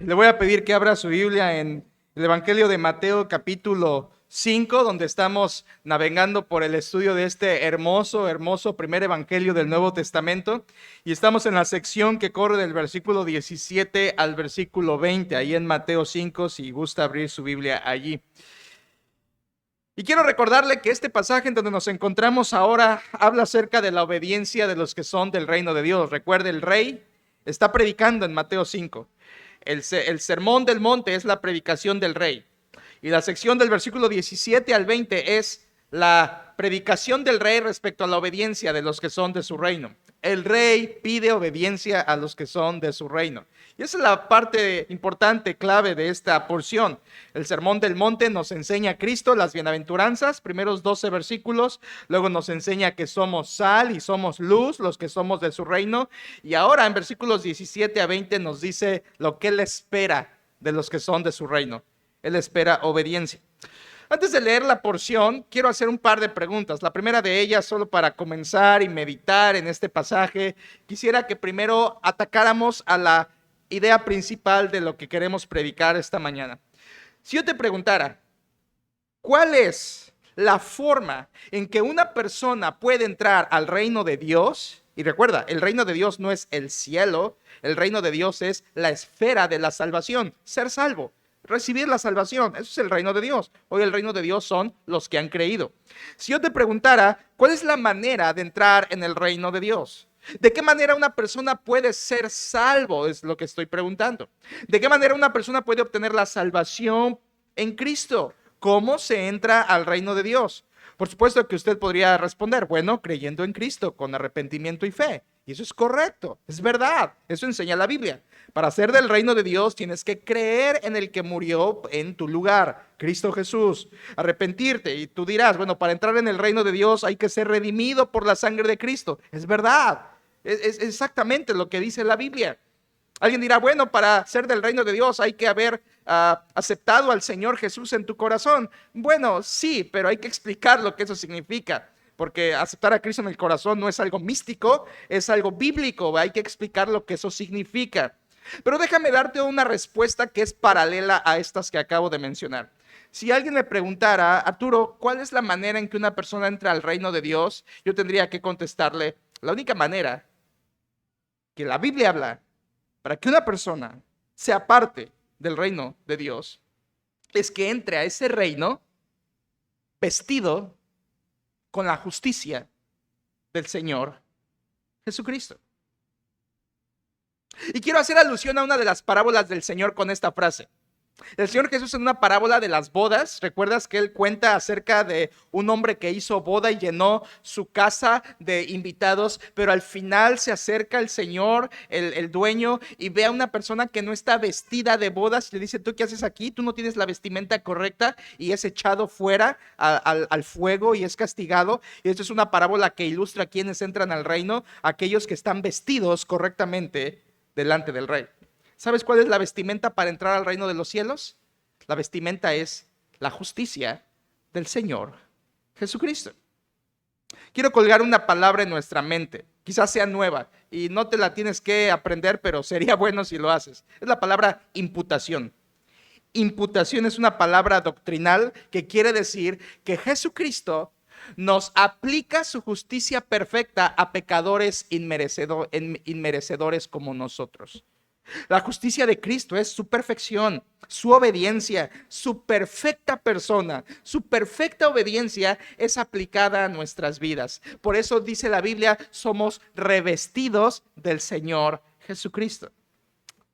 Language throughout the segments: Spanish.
Le voy a pedir que abra su Biblia en el Evangelio de Mateo capítulo 5, donde estamos navegando por el estudio de este hermoso primer evangelio del Nuevo Testamento. Y estamos en la sección que corre del versículo 17 al versículo 20, ahí en Mateo 5, si gusta abrir su Biblia allí. Y quiero recordarle que este pasaje en donde nos encontramos ahora habla acerca de la obediencia de los que son del reino de Dios. Recuerde, el rey está predicando en Mateo 5. El sermón del monte es la predicación del rey. Y la sección del versículo 17 al 20 es la predicación del rey respecto a la obediencia de los que son de su reino. El rey pide obediencia a los que son de su reino. Y esa es la parte importante, clave de esta porción. El sermón del monte nos enseña a Cristo, las bienaventuranzas, primeros 12 versículos. Luego nos enseña que somos sal y somos luz, los que somos de su reino. Y ahora en versículos 17 a 20 nos dice lo que Él espera de los que son de su reino. Él espera obediencia. Antes de leer la porción, quiero hacer un par de preguntas. La primera de ellas, solo para comenzar y meditar en este pasaje, quisiera que primero atacáramos a la idea principal de lo que queremos predicar esta mañana. Si yo te preguntara, ¿cuál es la forma en que una persona puede entrar al reino de Dios? Y recuerda, el reino de Dios no es el cielo, el reino de Dios es la esfera de la salvación, ser salvo. Recibir la salvación, eso es el reino de Dios. Hoy el reino de Dios son los que han creído. Si yo te preguntara, ¿cuál es la manera de entrar en el reino de Dios? ¿De qué manera una persona puede ser salvo? Es lo que estoy preguntando. ¿De qué manera una persona puede obtener la salvación en Cristo? ¿Cómo se entra al reino de Dios? Por supuesto que usted podría responder, bueno, creyendo en Cristo, con arrepentimiento y fe. Y eso es correcto, es verdad, eso enseña la Biblia. Para ser del reino de Dios tienes que creer en el que murió en tu lugar, Cristo Jesús, arrepentirte. Y tú dirás, bueno, para entrar en el reino de Dios hay que ser redimido por la sangre de Cristo. Es verdad, es exactamente lo que dice la Biblia. Alguien dirá, bueno, para ser del reino de Dios hay que haber aceptado al Señor Jesús en tu corazón. Bueno, sí, pero hay que explicar lo que eso significa. Porque aceptar a Cristo en el corazón no es algo místico, es algo bíblico. Hay que explicar lo que eso significa. Pero déjame darte una respuesta que es paralela a estas que acabo de mencionar. Si alguien me preguntara, Arturo, ¿cuál es la manera en que una persona entra al reino de Dios? Yo tendría que contestarle, la única manera que la Biblia habla para que una persona sea parte del reino de Dios es que entre a ese reino vestido con la justicia del Señor Jesucristo. Y quiero hacer alusión a una de las parábolas del Señor con esta frase. El Señor Jesús, en una parábola de las bodas, ¿recuerdas que Él cuenta acerca de un hombre que hizo boda y llenó su casa de invitados, pero al final se acerca el Señor, el dueño, y ve a una persona que no está vestida de bodas y le dice, ¿tú qué haces aquí? Tú no tienes la vestimenta correcta, y es echado fuera al fuego y es castigado? Y esto es una parábola que ilustra a quienes entran al reino, aquellos que están vestidos correctamente delante del rey. ¿Sabes cuál es la vestimenta para entrar al reino de los cielos? La vestimenta es la justicia del Señor Jesucristo. Quiero colgar una palabra en nuestra mente, quizás sea nueva y no te la tienes que aprender, pero sería bueno si lo haces. Es la palabra imputación. Imputación es una palabra doctrinal que quiere decir que Jesucristo nos aplica su justicia perfecta a pecadores inmerecedores como nosotros. La justicia de Cristo es su perfección, su obediencia, su perfecta persona, su perfecta obediencia es aplicada a nuestras vidas. Por eso dice la Biblia, somos revestidos del Señor Jesucristo.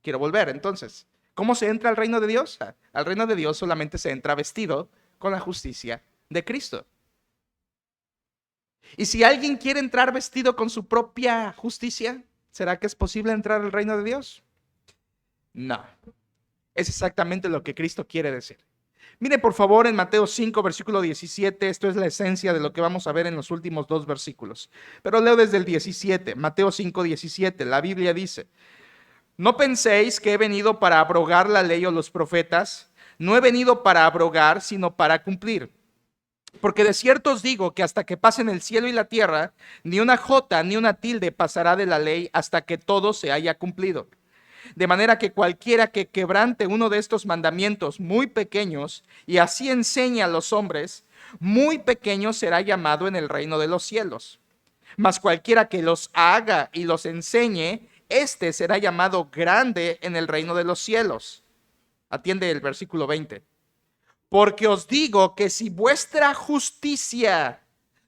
Quiero volver entonces. ¿Cómo se entra al reino de Dios? Al reino de Dios solamente se entra vestido con la justicia de Cristo. Y si alguien quiere entrar vestido con su propia justicia, ¿será que es posible entrar al reino de Dios? No, es exactamente lo que Cristo quiere decir. Mire por favor en Mateo 5, versículo 17, esto es la esencia de lo que vamos a ver en los últimos dos versículos. Pero leo desde el 17, Mateo 5, 17, la Biblia dice, no penséis que he venido para abrogar la ley o los profetas, no he venido para abrogar, sino para cumplir. Porque de cierto os digo que hasta que pasen el cielo y la tierra, ni una jota ni una tilde pasará de la ley hasta que todo se haya cumplido. De manera que cualquiera que quebrante uno de estos mandamientos muy pequeños y así enseñe a los hombres, muy pequeño será llamado en el reino de los cielos. Mas cualquiera que los haga y los enseñe, éste será llamado grande en el reino de los cielos. Atiende el versículo 20. Porque os digo que si vuestra justicia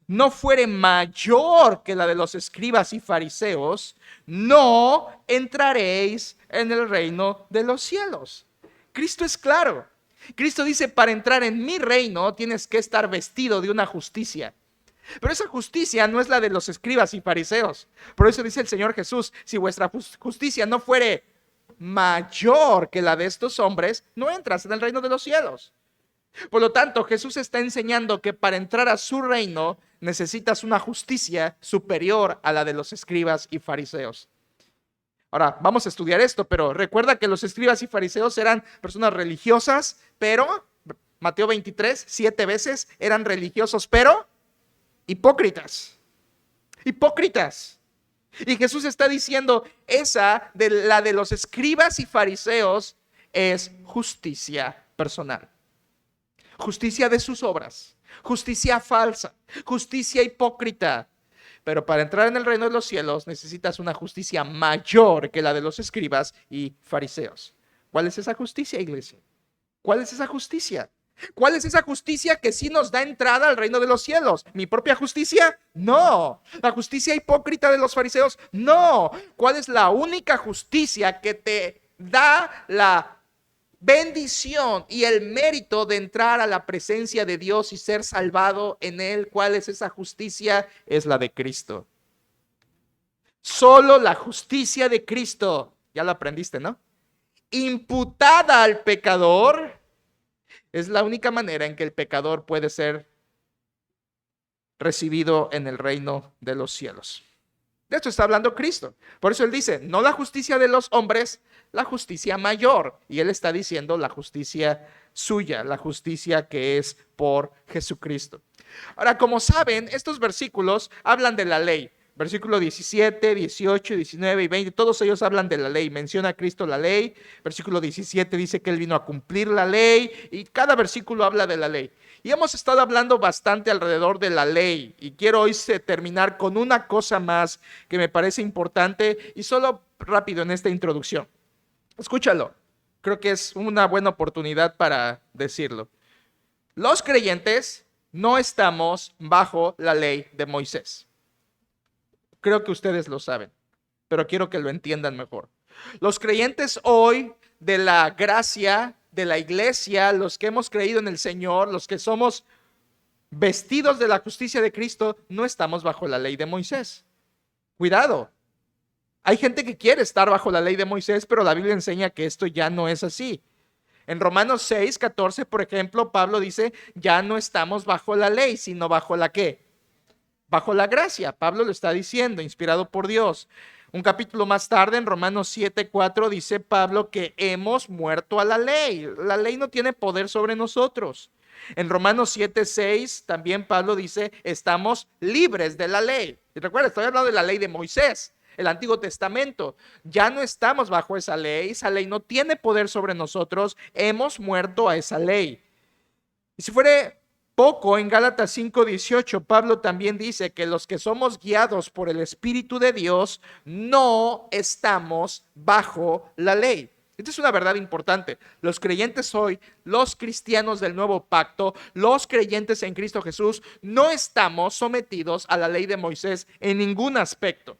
no fuere mayor que la de los escribas y fariseos, no entraréis en el reino de los cielos. Cristo es claro. Cristo dice, para entrar en mi reino tienes que estar vestido de una justicia. Pero esa justicia no es la de los escribas y fariseos. Por eso dice el Señor Jesús, si vuestra justicia no fuere mayor que la de estos hombres, no entras en el reino de los cielos. Por lo tanto, Jesús está enseñando que para entrar a su reino necesitas una justicia superior a la de los escribas y fariseos. Ahora, vamos a estudiar esto, pero recuerda que los escribas y fariseos eran personas religiosas, pero, Mateo 23, 7 veces, eran religiosos, pero hipócritas. Hipócritas. Y Jesús está diciendo, la de los escribas y fariseos es justicia personal. Justicia de sus obras, justicia falsa, justicia hipócrita. Pero para entrar en el reino de los cielos necesitas una justicia mayor que la de los escribas y fariseos. ¿Cuál es esa justicia, iglesia? ¿Cuál es esa justicia? ¿Cuál es esa justicia que sí nos da entrada al reino de los cielos? ¿Mi propia justicia? No. ¿La justicia hipócrita de los fariseos? No. ¿Cuál es la única justicia que te da la bendición y el mérito de entrar a la presencia de Dios y ser salvado en Él? ¿Cuál es esa justicia? Es la de Cristo. Solo la justicia de Cristo, ya lo aprendiste, ¿no? Imputada al pecador, es la única manera en que el pecador puede ser recibido en el reino de los cielos. De esto está hablando Cristo. Por eso Él dice, no la justicia de los hombres, la justicia mayor. Y Él está diciendo la justicia suya, la justicia que es por Jesucristo. Ahora, como saben, estos versículos hablan de la ley. Versículo 17, 18, 19 y 20, todos ellos hablan de la ley. Menciona a Cristo la ley. Versículo 17 dice que Él vino a cumplir la ley. Y cada versículo habla de la ley. Y hemos estado hablando bastante alrededor de la ley. Y quiero hoy terminar con una cosa más que me parece importante. Y solo rápido en esta introducción. Escúchalo. Creo que es una buena oportunidad para decirlo. Los creyentes no estamos bajo la ley de Moisés. Creo que ustedes lo saben, pero quiero que lo entiendan mejor. Los creyentes hoy de la gracia, de la iglesia, los que hemos creído en el Señor, los que somos vestidos de la justicia de Cristo, no estamos bajo la ley de Moisés. Cuidado. Hay gente que quiere estar bajo la ley de Moisés, pero la Biblia enseña que esto ya no es así. En Romanos 6, 14, por ejemplo, Pablo dice, ya no estamos bajo la ley, sino bajo la ¿qué? Bajo la gracia. Pablo lo está diciendo, inspirado por Dios. Un capítulo más tarde, en Romanos 7, 4, dice Pablo que hemos muerto a la ley. La ley no tiene poder sobre nosotros. En Romanos 7, 6, también Pablo dice, estamos libres de la ley. Y recuerda, estoy hablando de la ley de Moisés, el Antiguo Testamento. Ya no estamos bajo esa ley no tiene poder sobre nosotros, hemos muerto a esa ley. Y si fuera poco, en Gálatas 5:18, Pablo también dice que los que somos guiados por el Espíritu de Dios no estamos bajo la ley. Esta es una verdad importante. Los creyentes hoy, los cristianos del nuevo pacto, los creyentes en Cristo Jesús, no estamos sometidos a la ley de Moisés en ningún aspecto.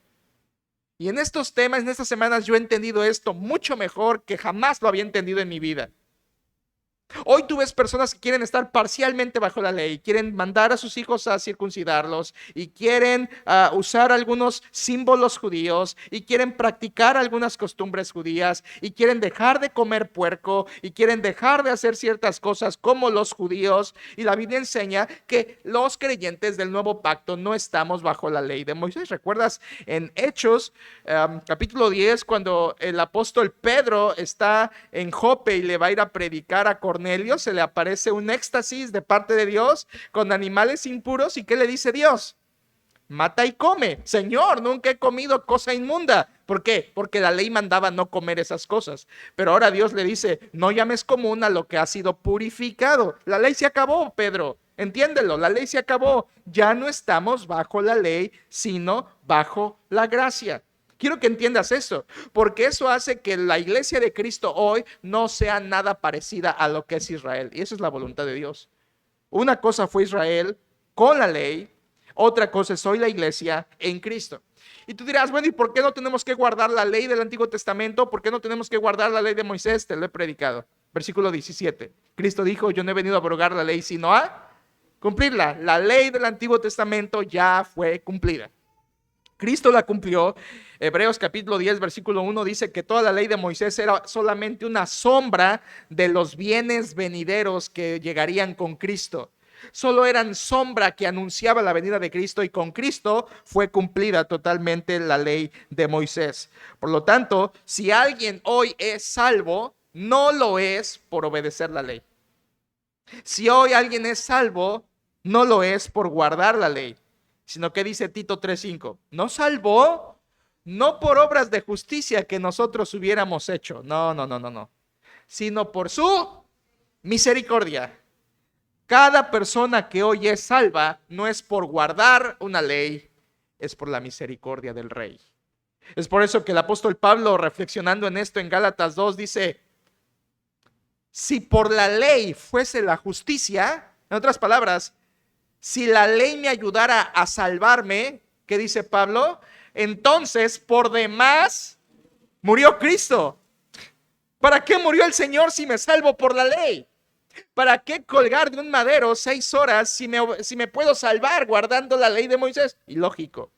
Y en estos temas, en estas semanas, yo he entendido esto mucho mejor que jamás lo había entendido en mi vida. Hoy tú ves personas que quieren estar parcialmente bajo la ley, quieren mandar a sus hijos a circuncidarlos y quieren usar algunos símbolos judíos y quieren practicar algunas costumbres judías y quieren dejar de comer puerco y quieren dejar de hacer ciertas cosas como los judíos. Y la Biblia enseña que los creyentes del nuevo pacto no estamos bajo la ley de Moisés. ¿Recuerdas en Hechos capítulo 10 cuando el apóstol Pedro está en Jope y le va a ir a predicar a Cornelio? Se le aparece un éxtasis de parte de Dios con animales impuros. ¿Y qué le dice Dios? Mata y come. Señor, nunca he comido cosa inmunda. ¿Por qué? Porque la ley mandaba no comer esas cosas. Pero ahora Dios le dice, no llames común a lo que ha sido purificado. La ley se acabó, Pedro. Entiéndelo, la ley se acabó. Ya no estamos bajo la ley, sino bajo la gracia. Quiero que entiendas eso, porque eso hace que la iglesia de Cristo hoy no sea nada parecida a lo que es Israel. Y esa es la voluntad de Dios. Una cosa fue Israel con la ley, otra cosa es hoy la iglesia en Cristo. Y tú dirás, bueno, ¿y por qué no tenemos que guardar la ley del Antiguo Testamento? ¿Por qué no tenemos que guardar la ley de Moisés? Te lo he predicado. Versículo 17. Cristo dijo, yo no he venido a abrogar la ley, sino a cumplirla. La ley del Antiguo Testamento ya fue cumplida. Cristo la cumplió. Hebreos capítulo 10, versículo 1 dice que toda la ley de Moisés era solamente una sombra de los bienes venideros que llegarían con Cristo. Solo eran sombra que anunciaba la venida de Cristo, y con Cristo fue cumplida totalmente la ley de Moisés. Por lo tanto, si alguien hoy es salvo, no lo es por obedecer la ley. Si hoy alguien es salvo, no lo es por guardar la ley, sino que dice Tito 3:5, nos salvó no por obras de justicia que nosotros hubiéramos hecho, no, sino por su misericordia. Cada persona que hoy es salva no es por guardar una ley, es por la misericordia del Rey. Es por eso que el apóstol Pablo, reflexionando en esto en Gálatas 2, dice, si por la ley fuese la justicia, en otras palabras, si la ley me ayudara a salvarme, ¿qué dice Pablo? Entonces, por demás, murió Cristo. ¿Para qué murió el Señor si me salvo por la ley? ¿Para qué colgar de un madero 6 horas si me puedo salvar guardando la ley de Moisés? Ilógico.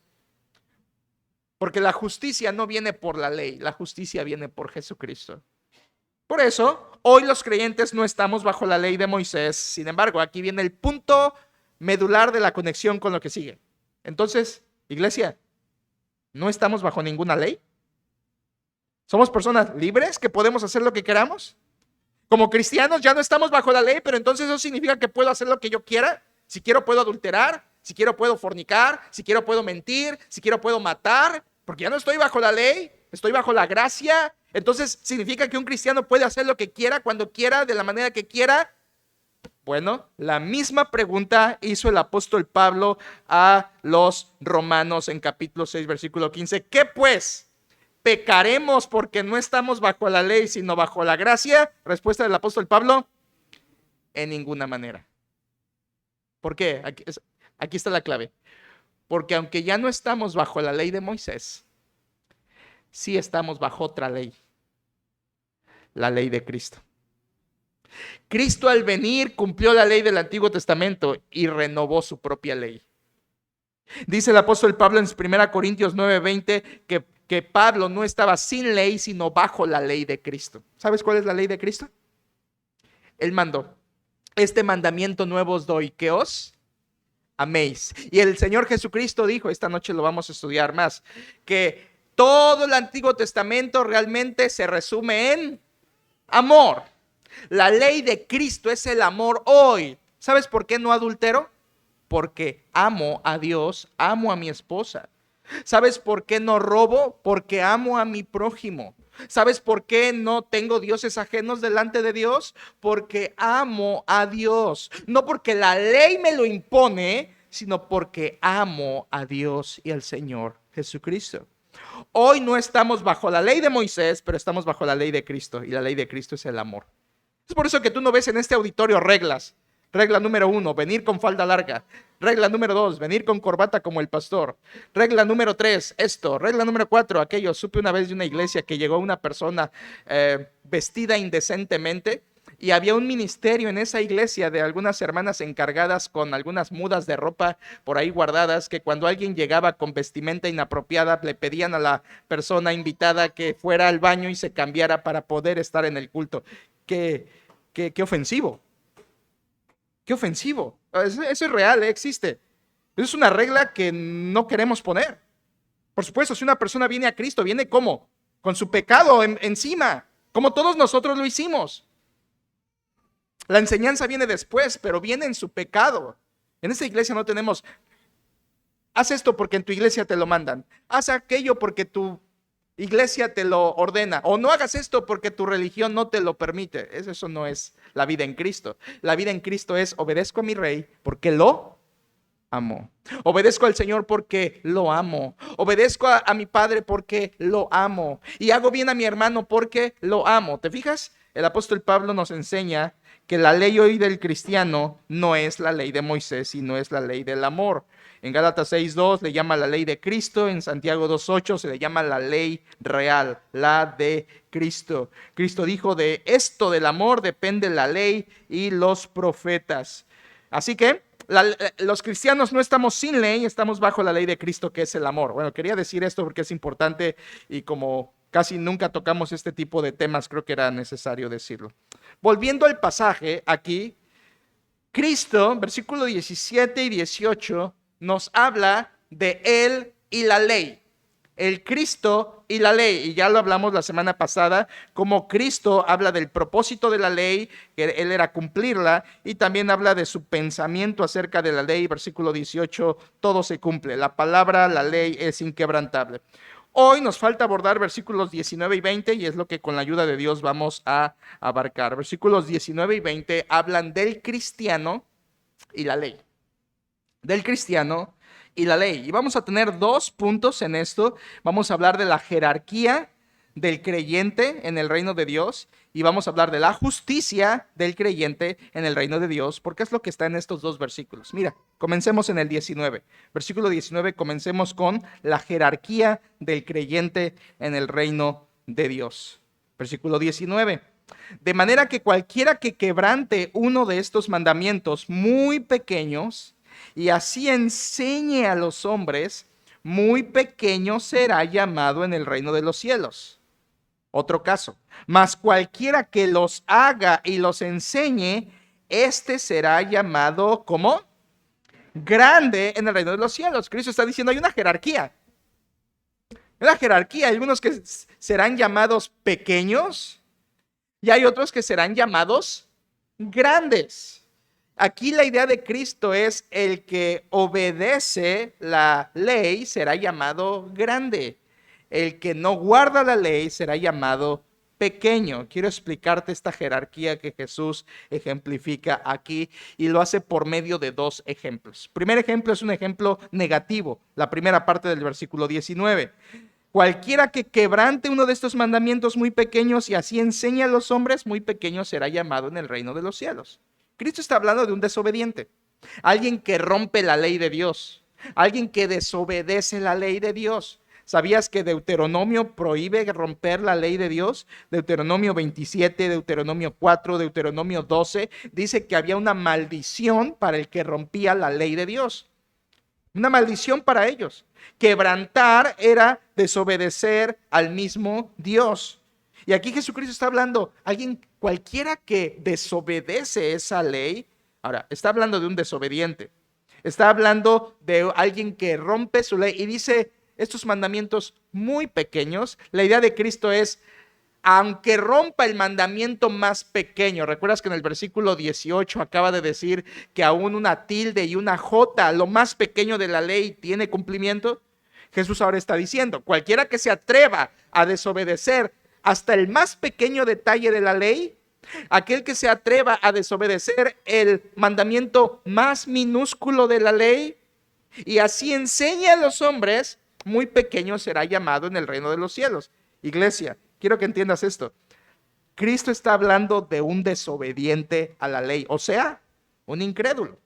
Porque la justicia no viene por la ley, la justicia viene por Jesucristo. Por eso, hoy los creyentes no estamos bajo la ley de Moisés. Sin embargo, aquí viene el punto medular de la conexión con lo que sigue. Entonces, iglesia, ¿no estamos bajo ninguna ley? ¿Somos personas libres que podemos hacer lo que queramos? Como cristianos ya no estamos bajo la ley, pero entonces eso significa que puedo hacer lo que yo quiera. Si quiero puedo adulterar, si quiero puedo fornicar, si quiero puedo mentir, si quiero puedo matar, porque ya no estoy bajo la ley, estoy bajo la gracia. Entonces significa que un cristiano puede hacer lo que quiera, cuando quiera, de la manera que quiera. Bueno, la misma pregunta hizo el apóstol Pablo a los romanos en capítulo 6, versículo 15. ¿Qué pues? ¿Pecaremos porque no estamos bajo la ley, sino bajo la gracia? Respuesta del apóstol Pablo, en ninguna manera. ¿Por qué? Aquí está la clave. Porque aunque ya no estamos bajo la ley de Moisés, sí estamos bajo otra ley, la ley de Cristo. Cristo al venir cumplió la ley del Antiguo Testamento y renovó su propia ley. Dice el apóstol Pablo en 1 Corintios 9:20 que Pablo no estaba sin ley, sino bajo la ley de Cristo. ¿Sabes cuál es la ley de Cristo? Él mandó, este mandamiento nuevo os doy, que os améis. Y el Señor Jesucristo dijo, esta noche lo vamos a estudiar más, que todo el Antiguo Testamento realmente se resume en amor. La ley de Cristo es el amor hoy. ¿Sabes por qué no adultero? Porque amo a Dios, amo a mi esposa. ¿Sabes por qué no robo? Porque amo a mi prójimo. ¿Sabes por qué no tengo dioses ajenos delante de Dios? Porque amo a Dios. No porque la ley me lo impone, sino porque amo a Dios y al Señor Jesucristo. Hoy no estamos bajo la ley de Moisés, pero estamos bajo la ley de Cristo. Y la ley de Cristo es el amor. Es por eso que tú no ves en este auditorio reglas. Regla número 1, venir con falda larga. Regla número 2, venir con corbata como el pastor. Regla número 3, esto. Regla número 4, aquello. Supe una vez de una iglesia que llegó una persona vestida indecentemente, y había un ministerio en esa iglesia de algunas hermanas encargadas con algunas mudas de ropa por ahí guardadas, que cuando alguien llegaba con vestimenta inapropiada le pedían a la persona invitada que fuera al baño y se cambiara para poder estar en el culto. Qué ofensivo. Qué ofensivo. Eso es real, existe. Eso es una regla que no queremos poner. Por supuesto, si una persona viene a Cristo, viene ¿cómo? Con su pecado encima, como todos nosotros lo hicimos. La enseñanza viene después, pero viene en su pecado. En esta iglesia no tenemos, haz esto porque en tu iglesia te lo mandan. Haz aquello porque tu iglesia te lo ordena, o no hagas esto porque tu religión no te lo permite. Eso no es la vida en Cristo. La vida en Cristo es obedezco a mi rey porque lo amo. Obedezco al Señor porque lo amo. Obedezco a mi padre porque lo amo. Y hago bien a mi hermano porque lo amo. ¿Te fijas? El apóstol Pablo nos enseña que la ley hoy del cristiano no es la ley de Moisés, sino es la ley del amor. En Gálatas 6:2 le llama la ley de Cristo, en Santiago 2:8 se le llama la ley real, la de Cristo. Cristo dijo: de esto del amor depende la ley y los profetas. Así que los cristianos no estamos sin ley, estamos bajo la ley de Cristo, que es el amor. Bueno, quería decir esto porque es importante y como casi nunca tocamos este tipo de temas, creo que era necesario decirlo. Volviendo al pasaje aquí, Cristo, versículo 17 y 18, nos habla de Él y la ley. El Cristo y la ley, y ya lo hablamos la semana pasada, como Cristo habla del propósito de la ley, que Él era cumplirla, y también habla de su pensamiento acerca de la ley, versículo 18, todo se cumple, la palabra, la ley es inquebrantable. Hoy nos falta abordar versículos 19 y 20, y es lo que con la ayuda de Dios vamos a abarcar. Versículos 19 y 20 hablan del cristiano y la ley. Del cristiano y la ley. Y vamos a tener 2 puntos en esto. Vamos a hablar de la jerarquía del creyente en el reino de Dios y vamos a hablar de la justicia del creyente en el reino de Dios, porque es lo que está en estos 2 versículos. Mira, comencemos en el 19. Versículo 19, comencemos con la jerarquía del creyente en el reino de Dios. Versículo 19. De manera que cualquiera que quebrante uno de estos mandamientos muy pequeños y así enseñe a los hombres, muy pequeño será llamado en el reino de los cielos. Otro caso, mas cualquiera que los haga y los enseñe, este será llamado como grande en el reino de los cielos. Cristo está diciendo hay una jerarquía. Hay algunos que serán llamados pequeños y hay otros que serán llamados grandes. Aquí la idea de Cristo es el que obedece la ley será llamado grande. El que no guarda la ley será llamado pequeño. Quiero explicarte esta jerarquía que Jesús ejemplifica aquí y lo hace por medio de 2 ejemplos. Primer ejemplo es un ejemplo negativo, la primera parte del versículo 19. Cualquiera que quebrante uno de estos mandamientos muy pequeños y así enseña a los hombres, muy pequeño será llamado en el reino de los cielos. Cristo está hablando de un desobediente, alguien que rompe la ley de Dios, alguien que desobedece la ley de Dios. ¿Sabías que Deuteronomio prohíbe romper la ley de Dios? Deuteronomio 27, Deuteronomio 4, Deuteronomio 12, dice que había una maldición para el que rompía la ley de Dios. Una maldición para ellos. Quebrantar era desobedecer al mismo Dios. Y aquí Jesucristo está hablando, alguien cualquiera que desobedece esa ley, ahora, está hablando de un desobediente, está hablando de alguien que rompe su ley y dice estos mandamientos muy pequeños. La idea de Cristo es, aunque rompa el mandamiento más pequeño, recuerdas que en el versículo 18 acaba de decir que aún una tilde y una jota, lo más pequeño de la ley, tiene cumplimiento. Jesús ahora está diciendo, cualquiera que se atreva a desobedecer hasta el más pequeño detalle de la ley, aquel que se atreva a desobedecer el mandamiento más minúsculo de la ley y así enseña a los hombres, muy pequeño será llamado en el reino de los cielos. Iglesia, quiero que entiendas esto. Cristo está hablando de un desobediente a la ley, o sea, un incrédulo.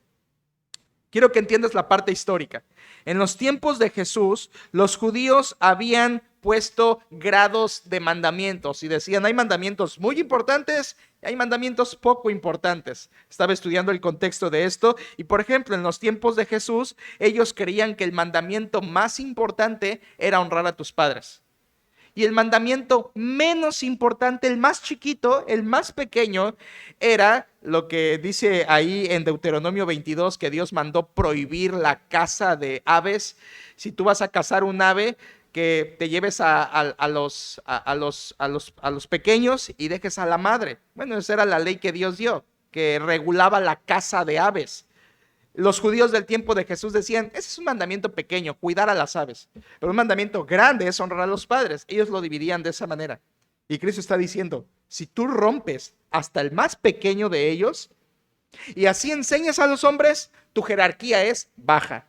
Quiero que entiendas la parte histórica. En los tiempos de Jesús, los judíos habían puesto grados de mandamientos y decían, hay mandamientos muy importantes y hay mandamientos poco importantes. Estaba estudiando el contexto de esto y, por ejemplo, en los tiempos de Jesús, ellos creían que el mandamiento más importante era honrar a tus padres. Y el mandamiento menos importante, el más chiquito, el más pequeño, era lo que dice ahí en Deuteronomio 22, que Dios mandó prohibir la caza de aves. Si tú vas a cazar un ave, que te lleves a los pequeños y dejes a la madre. Bueno, esa era la ley que Dios dio, que regulaba la caza de aves. Los judíos del tiempo de Jesús decían, ese es un mandamiento pequeño, cuidar a las aves. Pero un mandamiento grande es honrar a los padres. Ellos lo dividían de esa manera. Y Cristo está diciendo, si tú rompes hasta el más pequeño de ellos y así enseñas a los hombres, tu jerarquía es baja.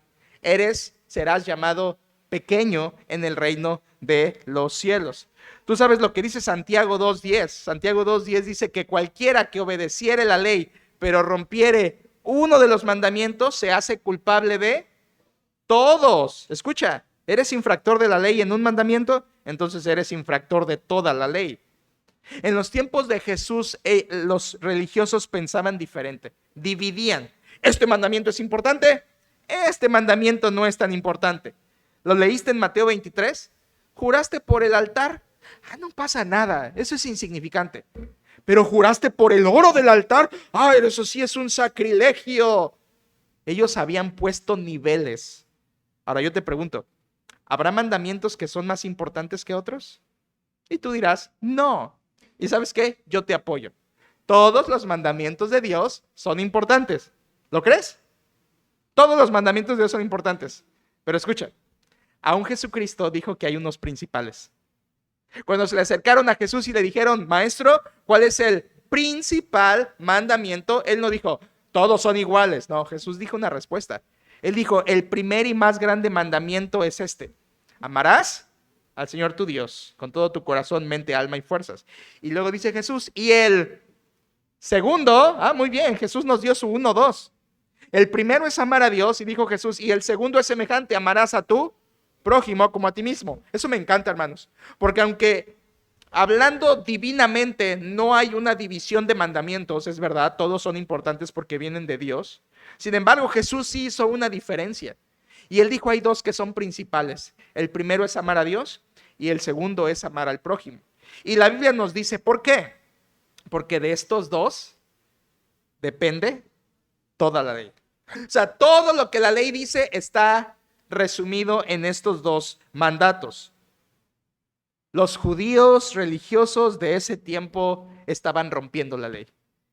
Serás llamado pequeño en el reino de los cielos. Tú sabes lo que dice Santiago 2:10. Santiago 2:10 dice que cualquiera que obedeciere la ley, pero rompiere uno de los mandamientos, se hace culpable de todos. Escucha, ¿eres infractor de la ley en un mandamiento? Entonces eres infractor de toda la ley. En los tiempos de Jesús, los religiosos pensaban diferente. Dividían. Este mandamiento es importante, este mandamiento no es tan importante. ¿Lo leíste en Mateo 23? ¿Juraste por el altar? No pasa nada, eso es insignificante. Pero juraste por el oro del altar, eso sí es un sacrilegio. Ellos habían puesto niveles. Ahora yo te pregunto, ¿habrá mandamientos que son más importantes que otros? Y tú dirás, no. ¿Y sabes qué? Yo te apoyo. Todos los mandamientos de Dios son importantes. ¿Lo crees? Todos los mandamientos de Dios son importantes. Pero escucha, aún Jesucristo dijo que hay unos principales. Cuando se le acercaron a Jesús y le dijeron, maestro, ¿cuál es el principal mandamiento? Él no dijo, todos son iguales. No, Jesús dijo una respuesta. Él dijo, el primer y más grande mandamiento es este. Amarás al Señor tu Dios con todo tu corazón, mente, alma y fuerzas. Y luego dice Jesús, y el segundo, muy bien, Jesús nos dio su 1, 2. El primero es amar a Dios, y dijo Jesús, y el segundo es semejante, amarás a tu prójimo como a ti mismo. Eso me encanta, hermanos, porque aunque hablando divinamente no hay una división de mandamientos, es verdad, todos son importantes porque vienen de Dios. Sin embargo, Jesús sí hizo una diferencia. Y él dijo, hay dos que son principales. El primero es amar a Dios y el segundo es amar al prójimo. Y la Biblia nos dice, ¿por qué? Porque de estos dos depende toda la ley. O sea, todo lo que la ley dice está resumido en estos dos mandatos. Los judíos religiosos de ese tiempo estaban rompiendo la ley.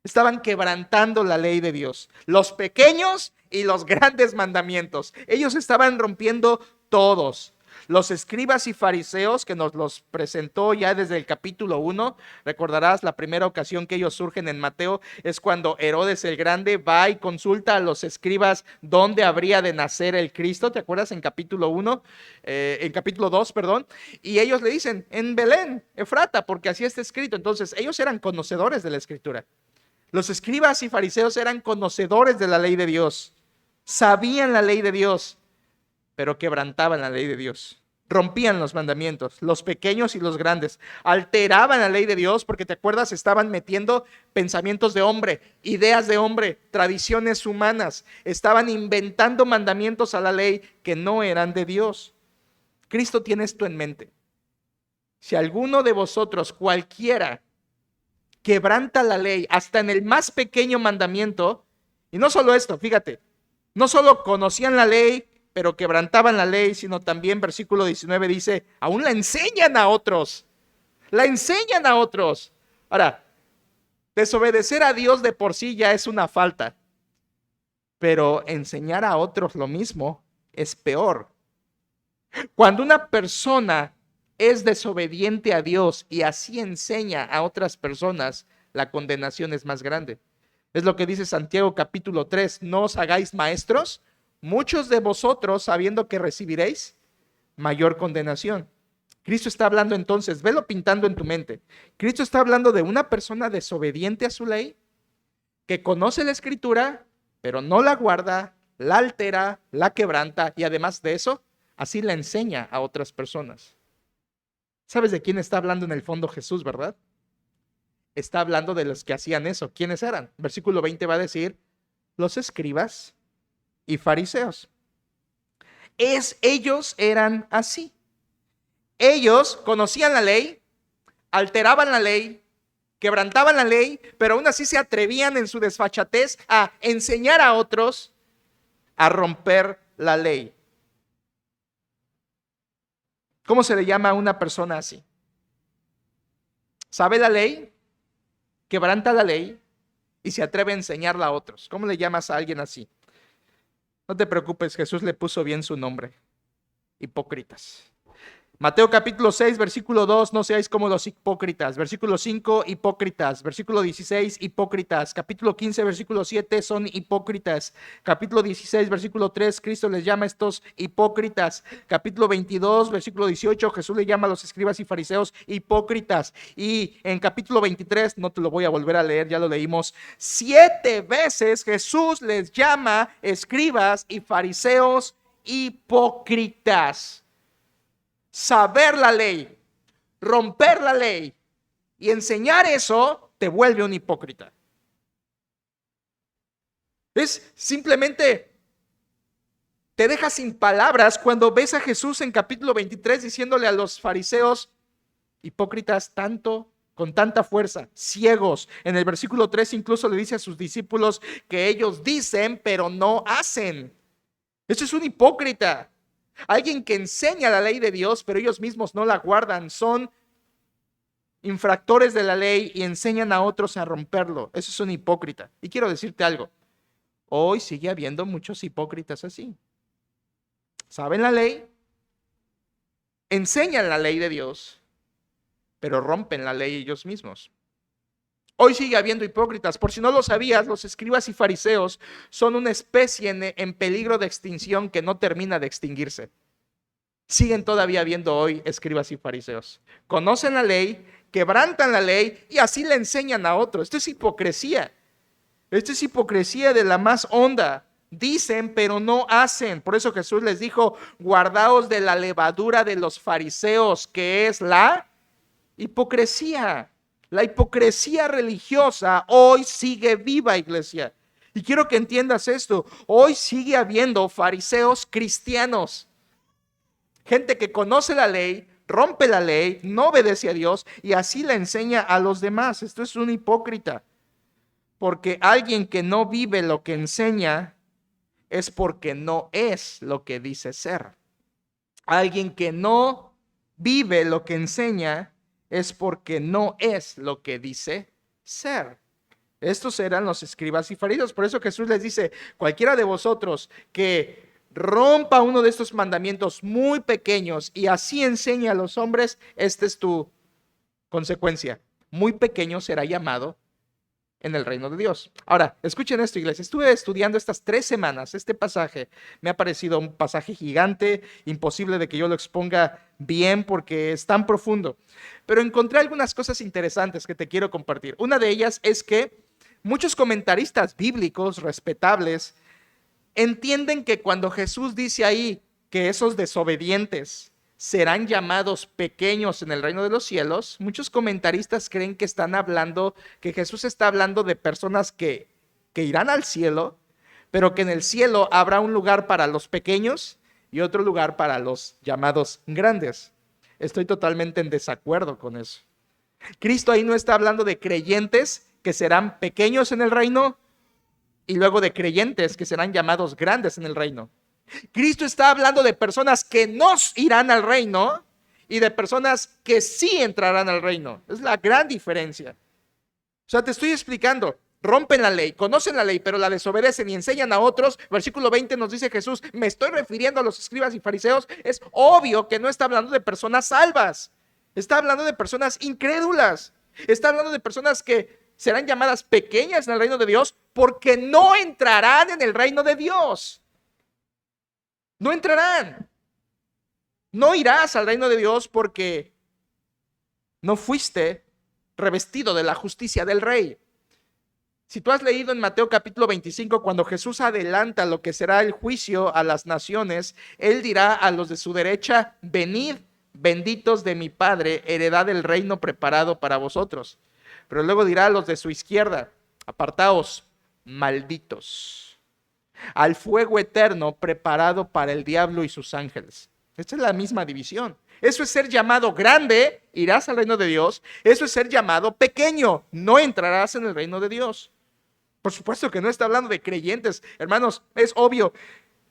Estaban quebrantando la ley de Dios. Los pequeños y los grandes mandamientos. Ellos estaban rompiendo todos. Los escribas y fariseos, que nos los presentó ya desde el capítulo 1, recordarás la primera ocasión que ellos surgen en Mateo, es cuando Herodes el Grande va y consulta a los escribas dónde habría de nacer el Cristo, ¿te acuerdas? En capítulo 1, en capítulo 2, perdón, y ellos le dicen, en Belén, Efrata, porque así está escrito. Entonces, ellos eran conocedores de la Escritura. Los escribas y fariseos eran conocedores de la ley de Dios, sabían la ley de Dios, pero quebrantaban la ley de Dios. Rompían los mandamientos, los pequeños y los grandes. Alteraban la ley de Dios porque, ¿te acuerdas? Estaban metiendo pensamientos de hombre, ideas de hombre, tradiciones humanas. Estaban inventando mandamientos a la ley que no eran de Dios. Cristo tiene esto en mente. Si alguno de vosotros, cualquiera, quebranta la ley hasta en el más pequeño mandamiento, y no solo esto, fíjate, no solo conocían la ley, pero quebrantaban la ley, sino también, versículo 19 dice, aún la enseñan a otros. La enseñan a otros. Ahora, desobedecer a Dios de por sí ya es una falta, pero enseñar a otros lo mismo es peor. Cuando una persona es desobediente a Dios y así enseña a otras personas, la condenación es más grande. Es lo que dice Santiago capítulo 3, no os hagáis maestros, muchos de vosotros sabiendo que recibiréis mayor condenación. Cristo está hablando entonces, velo pintando en tu mente. Cristo está hablando de una persona desobediente a su ley, que conoce la Escritura, pero no la guarda, la altera, la quebranta y además de eso, así la enseña a otras personas. ¿Sabes de quién está hablando en el fondo Jesús, verdad? Está hablando de los que hacían eso. ¿Quiénes eran? Versículo 20 va a decir, los escribas y fariseos. Ellos eran así. Ellos conocían la ley, alteraban la ley, quebrantaban la ley, pero aún así se atrevían en su desfachatez a enseñar a otros a romper la ley. ¿Cómo se le llama a una persona así? ¿Sabe la ley? Quebranta la ley y se atreve a enseñarla a otros. ¿Cómo le llamas a alguien así? No te preocupes, Jesús le puso bien su nombre. Hipócritas. Mateo capítulo 6, versículo 2, no seáis como los hipócritas. Versículo 5, hipócritas. Versículo 16, hipócritas. Capítulo 15, versículo 7, son hipócritas. Capítulo 16, versículo 3, Cristo les llama a estos hipócritas. Capítulo 22, versículo 18, Jesús le llama a los escribas y fariseos hipócritas. Y en capítulo 23, no te lo voy a volver a leer, ya lo leímos, 7 veces Jesús les llama escribas y fariseos hipócritas. Saber la ley, romper la ley y enseñar eso te vuelve un hipócrita. Es simplemente, te deja sin palabras cuando ves a Jesús en capítulo 23 diciéndole a los fariseos hipócritas con tanta fuerza, ciegos. En el versículo 3 incluso le dice a sus discípulos que ellos dicen pero no hacen. Eso es un hipócrita. Alguien que enseña la ley de Dios, pero ellos mismos no la guardan. Son infractores de la ley y enseñan a otros a romperlo. Eso es un hipócrita. Y quiero decirte algo. Hoy sigue habiendo muchos hipócritas así. Saben la ley, enseñan la ley de Dios, pero rompen la ley ellos mismos. Hoy sigue habiendo hipócritas. Por si no lo sabías, los escribas y fariseos son una especie en peligro de extinción que no termina de extinguirse. Siguen todavía habiendo hoy escribas y fariseos. Conocen la ley, quebrantan la ley y así le enseñan a otros. Esto es hipocresía. Esto es hipocresía de la más honda. Dicen, pero no hacen. Por eso Jesús les dijo, guardaos de la levadura de los fariseos, que es la hipocresía. La hipocresía religiosa hoy sigue viva, iglesia. Y quiero que entiendas esto. Hoy sigue habiendo fariseos cristianos. Gente que conoce la ley, rompe la ley, no obedece a Dios y así la enseña a los demás. Esto es un hipócrita. Porque alguien que no vive lo que enseña es porque no es lo que dice ser. Alguien que no vive lo que enseña es porque no es lo que dice ser. Estos eran los escribas y fariseos. Por eso Jesús les dice, cualquiera de vosotros que rompa uno de estos mandamientos muy pequeños y así enseña a los hombres, esta es tu consecuencia. Muy pequeño será llamado en el reino de Dios. Ahora, escuchen esto, iglesia. Estuve estudiando estas 3 semanas. Este pasaje me ha parecido un pasaje gigante, imposible de que yo lo exponga bien porque es tan profundo. Pero encontré algunas cosas interesantes que te quiero compartir. Una de ellas es que muchos comentaristas bíblicos respetables entienden que cuando Jesús dice ahí que esos desobedientes serán llamados pequeños en el reino de los cielos, muchos comentaristas creen que que Jesús está hablando de personas que irán al cielo, pero que en el cielo habrá un lugar para los pequeños y otro lugar para los llamados grandes. Estoy totalmente en desacuerdo con eso. Cristo ahí no está hablando de creyentes que serán pequeños en el reino y luego de creyentes que serán llamados grandes en el reino. Cristo está hablando de personas que no irán al reino y de personas que sí entrarán al reino. Es la gran diferencia. O sea, te estoy explicando. Rompen la ley, conocen la ley, pero la desobedecen y enseñan a otros. Versículo 20 nos dice Jesús, me estoy refiriendo a los escribas y fariseos. Es obvio que no está hablando de personas salvas. Está hablando de personas incrédulas. Está hablando de personas que serán llamadas pequeñas en el reino de Dios porque no entrarán en el reino de Dios. No entrarán. No irás al reino de Dios porque no fuiste revestido de la justicia del rey. Si tú has leído en Mateo capítulo 25, cuando Jesús adelanta lo que será el juicio a las naciones, él dirá a los de su derecha, venid, benditos de mi Padre, heredad del reino preparado para vosotros. Pero luego dirá a los de su izquierda, apartaos, malditos, al fuego eterno preparado para el diablo y sus ángeles. Esta es la misma división. Eso es ser llamado grande, irás al reino de Dios. Eso es ser llamado pequeño, no entrarás en el reino de Dios. Por supuesto que no está hablando de creyentes. Hermanos, es obvio.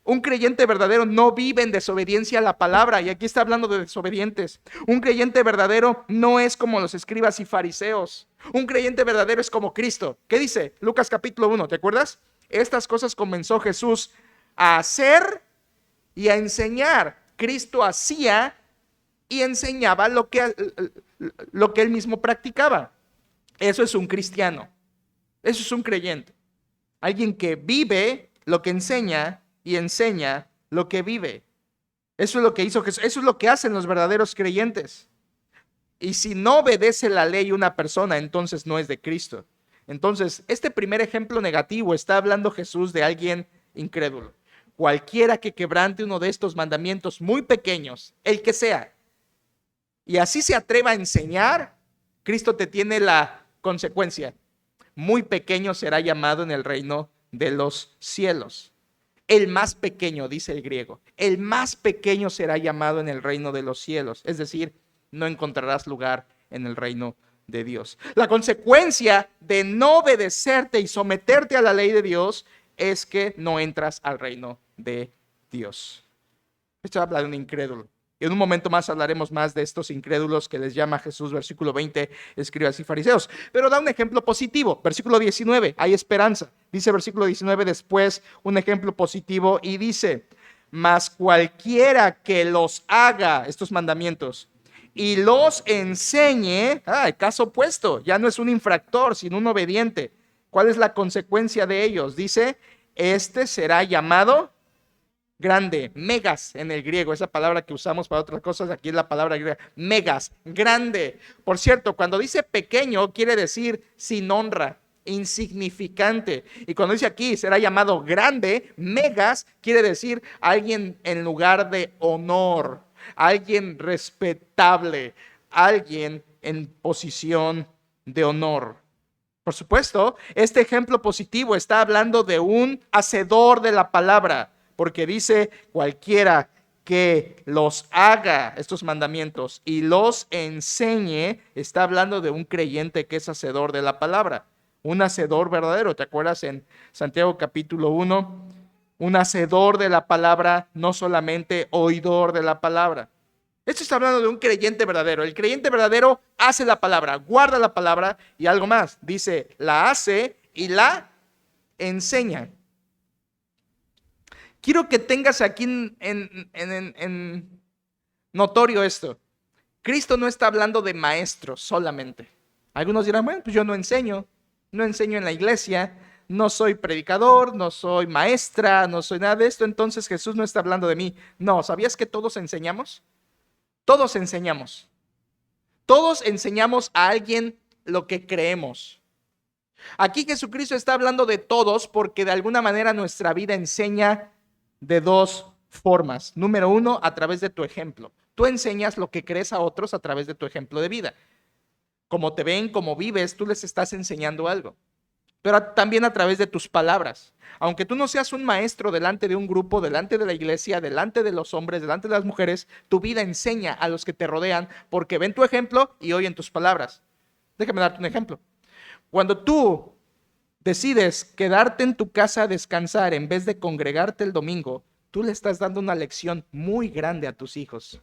Un creyente verdadero no vive en desobediencia a la palabra. Y aquí está hablando de desobedientes. Un creyente verdadero no es como los escribas y fariseos. Un creyente verdadero es como Cristo. ¿Qué dice? Lucas capítulo 1, ¿te acuerdas? Estas cosas comenzó Jesús a hacer y a enseñar. Cristo hacía y enseñaba lo que él mismo practicaba. Eso es un cristiano. Eso es un creyente. Alguien que vive lo que enseña y enseña lo que vive. Eso es lo que hizo Jesús. Eso es lo que hacen los verdaderos creyentes. Y si no obedece la ley una persona, entonces no es de Cristo. Entonces, este primer ejemplo negativo está hablando Jesús de alguien incrédulo. Cualquiera que quebrante uno de estos mandamientos muy pequeños, el que sea, y así se atreva a enseñar, Cristo te tiene la consecuencia. Muy pequeño será llamado en el reino de los cielos. El más pequeño, dice el griego, el más pequeño será llamado en el reino de los cielos. Es decir, no encontrarás lugar en el reino de Dios. La consecuencia de no obedecerte y someterte a la ley de Dios es que no entras al reino de Dios. Esto habla de un incrédulo. Y en un momento más hablaremos más de estos incrédulos que les llama Jesús, versículo 20, escribas y fariseos. Pero da un ejemplo positivo, versículo 19, hay esperanza. Dice versículo 19 después un ejemplo positivo y dice, mas cualquiera que los haga, estos mandamientos, y los enseñe, caso opuesto, ya no es un infractor, sino un obediente. ¿Cuál es la consecuencia de ellos? Dice, este será llamado grande, megas en el griego, esa palabra que usamos para otras cosas, aquí es la palabra griega, megas, grande. Por cierto, cuando dice pequeño, quiere decir sin honra, insignificante. Y cuando dice aquí, será llamado grande, megas, quiere decir alguien en lugar de honor, alguien respetable, alguien en posición de honor. Por supuesto, este ejemplo positivo está hablando de un hacedor de la palabra, porque dice cualquiera que los haga, estos mandamientos, y los enseñe, está hablando de un creyente que es hacedor de la palabra, un hacedor verdadero. ¿Te acuerdas en Santiago capítulo 1? Un hacedor de la palabra, no solamente oidor de la palabra. Esto está hablando de un creyente verdadero. El creyente verdadero hace la palabra, guarda la palabra y algo más. Dice, la hace y la enseña. Quiero que tengas aquí en notorio esto. Cristo no está hablando de maestros solamente. Algunos dirán, bueno, pues yo no enseño en la iglesia, no soy predicador, no soy maestra, no soy nada de esto, entonces Jesús no está hablando de mí. No, ¿sabías que todos enseñamos? Todos enseñamos. Todos enseñamos a alguien lo que creemos. Aquí Jesucristo está hablando de todos porque de alguna manera nuestra vida enseña de dos formas. Número uno, a través de tu ejemplo. Tú enseñas lo que crees a otros a través de tu ejemplo de vida. Como te ven, como vives, tú les estás enseñando algo. Pero también a través de tus palabras. Aunque tú no seas un maestro delante de un grupo, delante de la iglesia, delante de los hombres, delante de las mujeres, tu vida enseña a los que te rodean porque ven tu ejemplo y oyen tus palabras. Déjame darte un ejemplo. Cuando tú decides quedarte en tu casa a descansar en vez de congregarte el domingo, tú le estás dando una lección muy grande a tus hijos.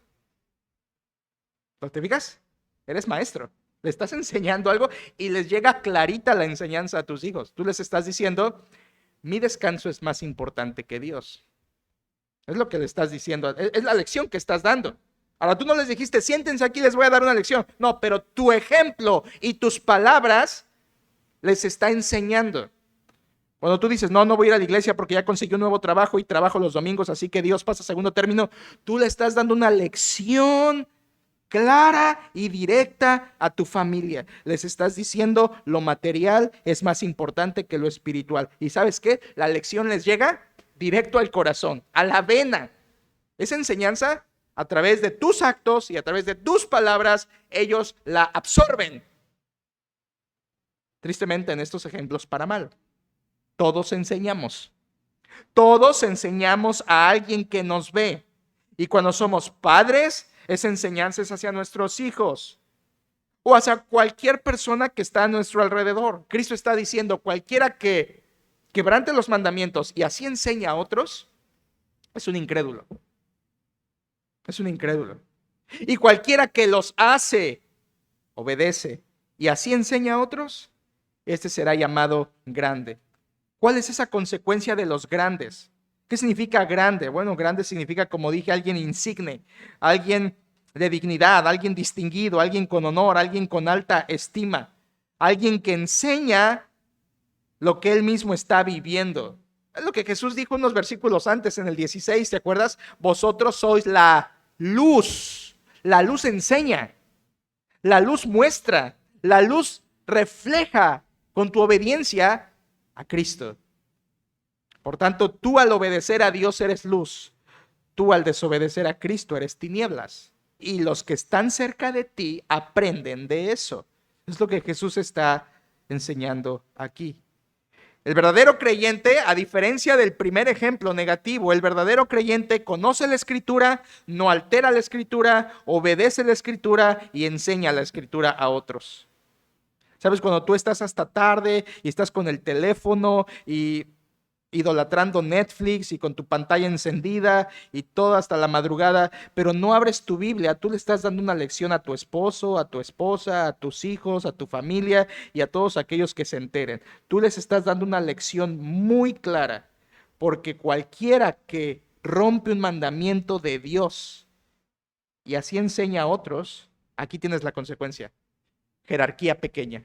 ¿No te fijas? Eres maestro. Le estás enseñando algo y les llega clarita la enseñanza a tus hijos. Tú les estás diciendo, mi descanso es más importante que Dios. Es lo que le estás diciendo. Es la lección que estás dando. Ahora tú no les dijiste, siéntense aquí, les voy a dar una lección. No, pero tu ejemplo y tus palabras les está enseñando. Cuando tú dices, no voy a ir a la iglesia porque ya conseguí un nuevo trabajo y trabajo los domingos, así que Dios pasa a segundo término, tú le estás dando una lección clara y directa a tu familia. Les estás diciendo, lo material es más importante que lo espiritual. ¿Y sabes qué? La lección les llega directo al corazón, a la vena. Esa enseñanza, a través de tus actos y a través de tus palabras, ellos la absorben. Tristemente, en estos ejemplos para mal. Todos enseñamos. Todos enseñamos a alguien que nos ve. Y cuando somos padres, esa enseñanza es hacia nuestros hijos o hacia cualquier persona que está a nuestro alrededor. Cristo está diciendo, cualquiera que quebrante los mandamientos y así enseña a otros, es un incrédulo. Es un incrédulo. Y cualquiera que los hace, obedece y así enseña a otros, este será llamado grande. ¿Cuál es esa consecuencia de los grandes? ¿Qué significa grande? Bueno, grande significa, como dije, alguien insigne, alguien de dignidad, alguien distinguido, alguien con honor, alguien con alta estima, alguien que enseña lo que él mismo está viviendo. Es lo que Jesús dijo unos versículos antes, en el 16, ¿te acuerdas? Vosotros sois la luz. La luz enseña, la luz muestra, la luz refleja con tu obediencia a Cristo. Por tanto, tú al obedecer a Dios eres luz, tú al desobedecer a Cristo eres tinieblas. Y los que están cerca de ti aprenden de eso. Es lo que Jesús está enseñando aquí. El verdadero creyente, a diferencia del primer ejemplo negativo, el verdadero creyente conoce la Escritura, no altera la Escritura, obedece la Escritura y enseña la Escritura a otros. ¿Sabes? Cuando tú estás hasta tarde y estás con el teléfono y idolatrando Netflix y con tu pantalla encendida y todo hasta la madrugada, pero no abres tu Biblia, tú le estás dando una lección a tu esposo, a tu esposa, a tus hijos, a tu familia y a todos aquellos que se enteren. Tú les estás dando una lección muy clara, porque cualquiera que rompe un mandamiento de Dios y así enseña a otros, aquí tienes la consecuencia: jerarquía pequeña,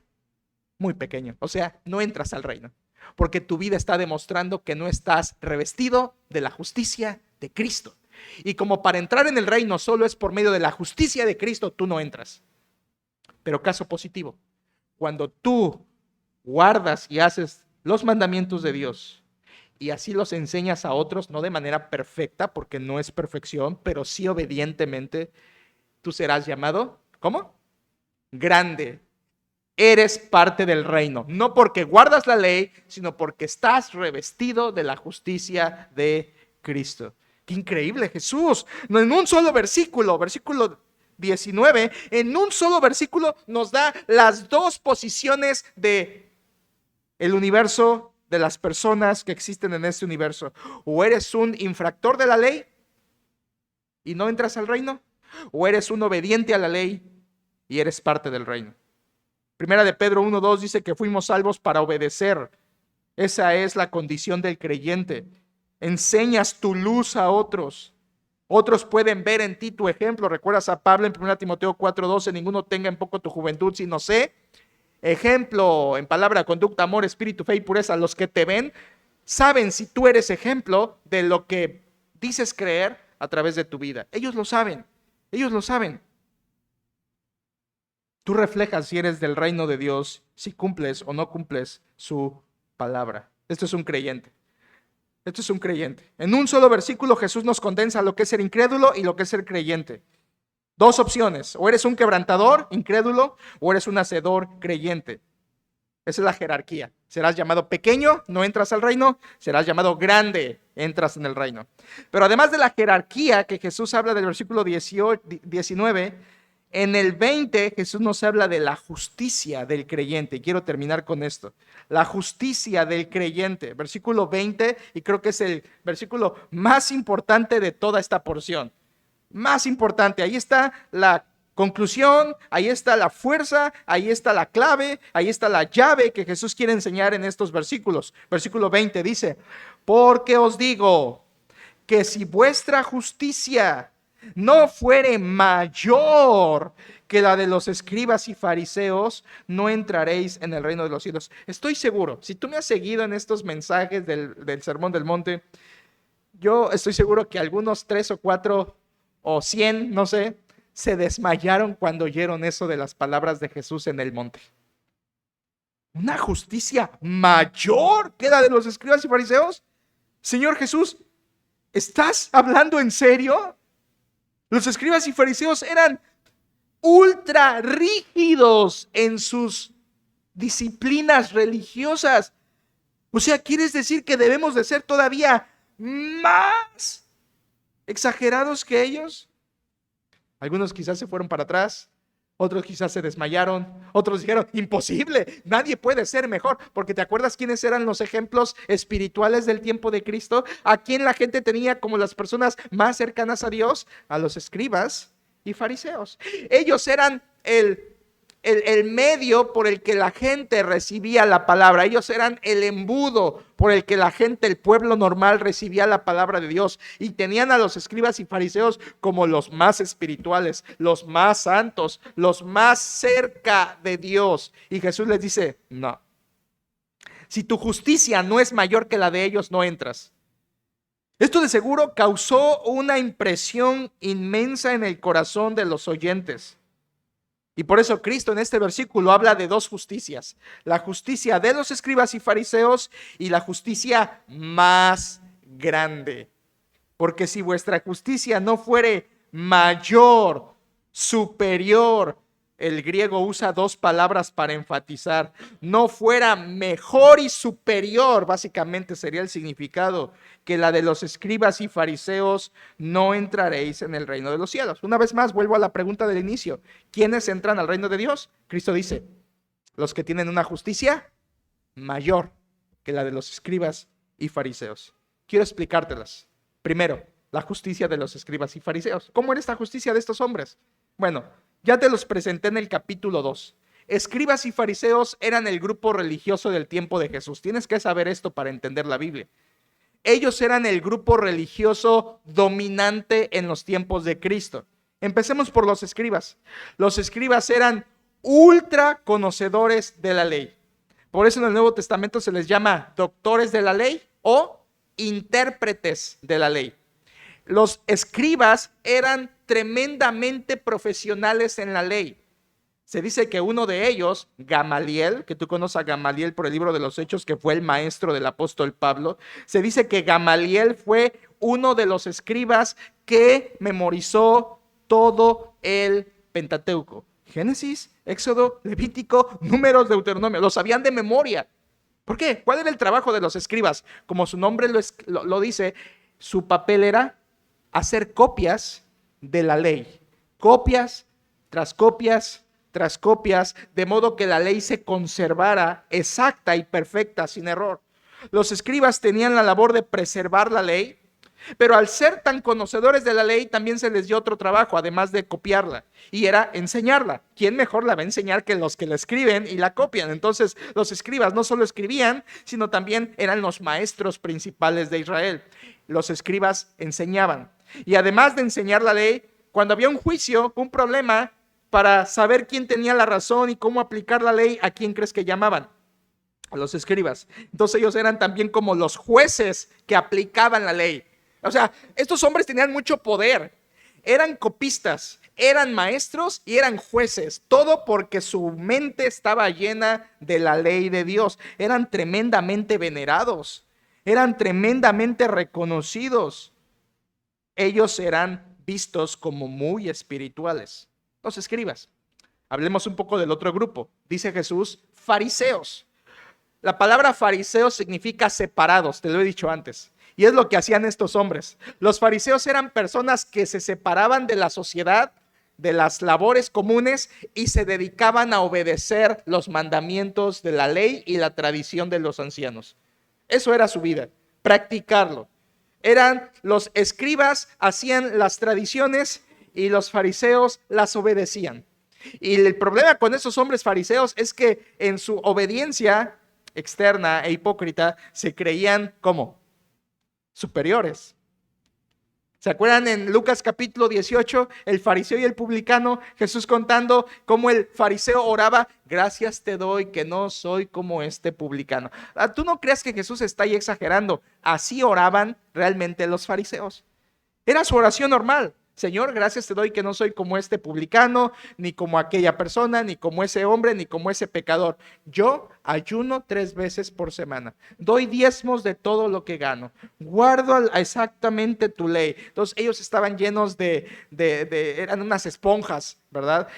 muy pequeña, o sea, no entras al reino. Porque tu vida está demostrando que no estás revestido de la justicia de Cristo. Y como para entrar en el reino solo es por medio de la justicia de Cristo, tú no entras. Pero caso positivo, cuando tú guardas y haces los mandamientos de Dios y así los enseñas a otros, no de manera perfecta, porque no es perfección, pero sí obedientemente, tú serás llamado, ¿cómo? Grande. Eres parte del reino, no porque guardas la ley, sino porque estás revestido de la justicia de Cristo. ¡Qué increíble, Jesús! No, en un solo versículo, versículo 19, en un solo versículo nos da las dos posiciones de el universo, de las personas que existen en este universo. O eres un infractor de la ley y no entras al reino, o eres un obediente a la ley y eres parte del reino. Primera de Pedro 1:2 dice que fuimos salvos para obedecer. Esa es la condición del creyente. Enseñas tu luz a otros. Otros pueden ver en ti tu ejemplo. ¿Recuerdas a Pablo en 1 Timoteo 4:12? Ninguno tenga en poco tu juventud, sino sé ejemplo en palabra, conducta, amor, espíritu, fe y pureza. Los que te ven saben si tú eres ejemplo de lo que dices creer a través de tu vida. Ellos lo saben. Ellos lo saben. Tú reflejas si eres del reino de Dios, si cumples o no cumples su palabra. Esto es un creyente. Esto es un creyente. En un solo versículo Jesús nos condensa lo que es ser incrédulo y lo que es ser creyente. Dos opciones: o eres un quebrantador, incrédulo, o eres un hacedor, creyente. Esa es la jerarquía. Serás llamado pequeño, no entras al reino. Serás llamado grande, entras en el reino. Pero además de la jerarquía que Jesús habla del versículo 19, en el 20 Jesús nos habla de la justicia del creyente. Y quiero terminar con esto. La justicia del creyente. Versículo 20, y creo que es el versículo más importante de toda esta porción. Más importante. Ahí está la conclusión, ahí está la fuerza, ahí está la clave, ahí está la llave que Jesús quiere enseñar en estos versículos. Versículo 20 dice: porque os digo que si vuestra justicia no fuere mayor que la de los escribas y fariseos, no entraréis en el reino de los cielos. Estoy seguro, si tú me has seguido en estos mensajes del Sermón del Monte, yo estoy seguro que algunos 3 o 4 o 100, no sé, se desmayaron cuando oyeron eso de las palabras de Jesús en el monte. ¿Una justicia mayor que la de los escribas y fariseos? Señor Jesús, ¿estás hablando en serio? Los escribas y fariseos eran ultra rígidos en sus disciplinas religiosas. O sea, ¿quieres decir que debemos de ser todavía más exagerados que ellos? Algunos quizás se fueron para atrás, otros quizás se desmayaron, otros dijeron: imposible, nadie puede ser mejor. Porque ¿te acuerdas quiénes eran los ejemplos espirituales del tiempo de Cristo? ¿A quién la gente tenía como las personas más cercanas a Dios? A los escribas y fariseos. Ellos eran el el medio por el que la gente recibía la palabra. Ellos eran el embudo por el que la gente, el pueblo normal, recibía la palabra de Dios. Y tenían a los escribas y fariseos como los más espirituales, los más santos, los más cerca de Dios. Y Jesús les dice, no. Si tu justicia no es mayor que la de ellos, no entras. Esto de seguro causó una impresión inmensa en el corazón de los oyentes. Y por eso Cristo en este versículo habla de dos justicias: la justicia de los escribas y fariseos y la justicia más grande. Porque si vuestra justicia no fuere mayor, superior, el griego usa dos palabras para enfatizar, no fuera mejor y superior, básicamente sería el significado, que la de los escribas y fariseos, no entraréis en el reino de los cielos. Una vez más, vuelvo a la pregunta del inicio: ¿quiénes entran al reino de Dios? Cristo dice, los que tienen una justicia mayor que la de los escribas y fariseos. Quiero explicártelas. Primero, la justicia de los escribas y fariseos. ¿Cómo era esta justicia de estos hombres? Bueno, ya te los presenté en el capítulo 2. Escribas y fariseos eran el grupo religioso del tiempo de Jesús. Tienes que saber esto para entender la Biblia. Ellos eran el grupo religioso dominante en los tiempos de Cristo. Empecemos por los escribas. Los escribas eran ultra conocedores de la ley. Por eso en el Nuevo Testamento se les llama doctores de la ley o intérpretes de la ley. Los escribas eran tremendamente profesionales en la ley. Se dice que uno de ellos, Gamaliel, que tú conoces a Gamaliel por el libro de los Hechos, que fue el maestro del apóstol Pablo, se dice que Gamaliel fue uno de los escribas que memorizó todo el Pentateuco. Génesis, Éxodo, Levítico, Números, Deuteronomio, lo sabían de memoria. ¿Por qué? ¿Cuál era el trabajo de los escribas? Como su nombre lo dice, su papel era hacer copias de la ley, copias tras copias tras copias, de modo que la ley se conservara exacta y perfecta, sin error. Los escribas tenían la labor de preservar la ley, pero al ser tan conocedores de la ley, también se les dio otro trabajo, además de copiarla, y era enseñarla. ¿Quién mejor la va a enseñar que los que la escriben y la copian? Entonces, los escribas no solo escribían, sino también eran los maestros principales de Israel. Los escribas enseñaban. Y además de enseñar la ley, cuando había un juicio, un problema, para saber quién tenía la razón y cómo aplicar la ley, ¿a quién crees que llamaban? A los escribas. Entonces ellos eran también como los jueces que aplicaban la ley. O sea, estos hombres tenían mucho poder. Eran copistas, eran maestros y eran jueces. Todo porque su mente estaba llena de la ley de Dios. Eran tremendamente venerados. Eran tremendamente reconocidos. Ellos eran vistos como muy espirituales. Los escribas. Hablemos un poco del otro grupo. Dice Jesús, fariseos. La palabra fariseo significa separados, te lo he dicho antes. Y es lo que hacían estos hombres. Los fariseos eran personas que se separaban de la sociedad, de las labores comunes, y se dedicaban a obedecer los mandamientos de la ley y la tradición de los ancianos. Eso era su vida, practicarlo. Los escribas hacían las tradiciones y los fariseos las obedecían. Y el problema con esos hombres fariseos es que en su obediencia externa e hipócrita se creían como superiores. ¿Se acuerdan en Lucas capítulo 18, el fariseo y el publicano, Jesús contando cómo el fariseo oraba? Gracias te doy que no soy como este publicano. Tú no creas que Jesús está ahí exagerando. Así oraban realmente los fariseos. Era su oración normal. Señor, gracias te doy que no soy como este publicano, ni como aquella persona, ni como ese hombre, ni como ese pecador. Yo ayuno 3 veces por semana, doy diezmos de todo lo que gano, guardo exactamente tu ley. Entonces ellos estaban llenos eran unas esponjas, ¿verdad?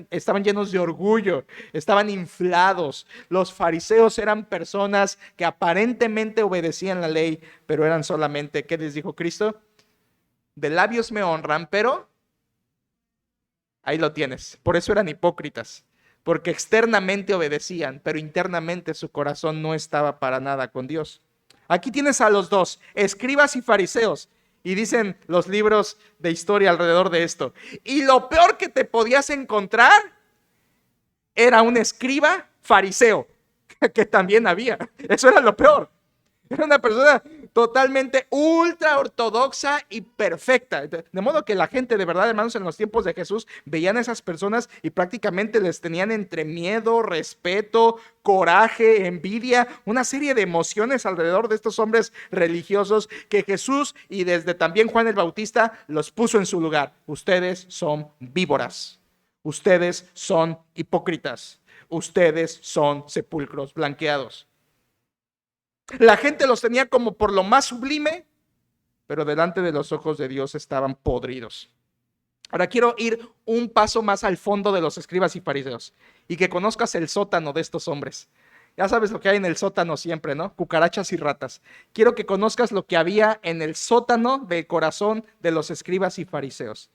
Estaban llenos de orgullo, estaban inflados. Los fariseos eran personas que aparentemente obedecían la ley, pero eran solamente, ¿qué les dijo Cristo? De labios me honran, pero ahí lo tienes. Por eso eran hipócritas, porque externamente obedecían, pero internamente su corazón no estaba para nada con Dios. Aquí tienes a los dos, escribas y fariseos, y dicen los libros de historia alrededor de esto. Y lo peor que te podías encontrar era un escriba fariseo, que también había. Eso era lo peor. Era una persona totalmente ultra ortodoxa y perfecta. De modo que la gente, de verdad, hermanos, en los tiempos de Jesús, veían a esas personas y prácticamente les tenían entre miedo, respeto, coraje, envidia, una serie de emociones alrededor de estos hombres religiosos que Jesús y desde también Juan el Bautista los puso en su lugar. Ustedes son víboras. Ustedes son hipócritas. Ustedes son sepulcros blanqueados. La gente los tenía como por lo más sublime, pero delante de los ojos de Dios estaban podridos. Ahora quiero ir un paso más al fondo de los escribas y fariseos y que conozcas el sótano de estos hombres. Ya sabes lo que hay en el sótano siempre, ¿no? Cucarachas y ratas. Quiero que conozcas lo que había en el sótano del corazón de los escribas y fariseos.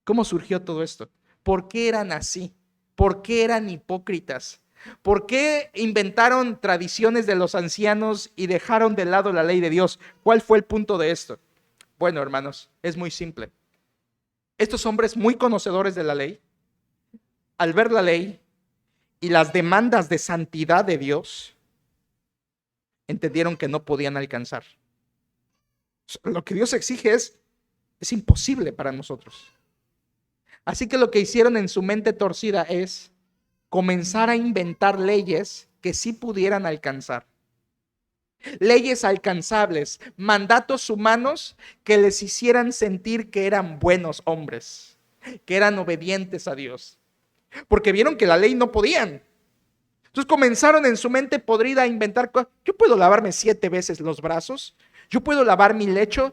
¿Cómo surgió todo esto? ¿Por qué eran así? ¿Por qué eran hipócritas? ¿Por qué inventaron tradiciones de los ancianos y dejaron de lado la ley de Dios? ¿Cuál fue el punto de esto? Bueno, hermanos, es muy simple. Estos hombres muy conocedores de la ley, al ver la ley y las demandas de santidad de Dios, entendieron que no podían alcanzar. Lo que Dios exige es imposible para nosotros. Así que lo que hicieron en su mente torcida es comenzar a inventar leyes que sí pudieran alcanzar. Leyes alcanzables, mandatos humanos que les hicieran sentir que eran buenos hombres, que eran obedientes a Dios, porque vieron que la ley no podían. Entonces comenzaron en su mente podrida a inventar cosas. Yo puedo lavarme 7 veces los brazos, yo puedo lavar mi lecho,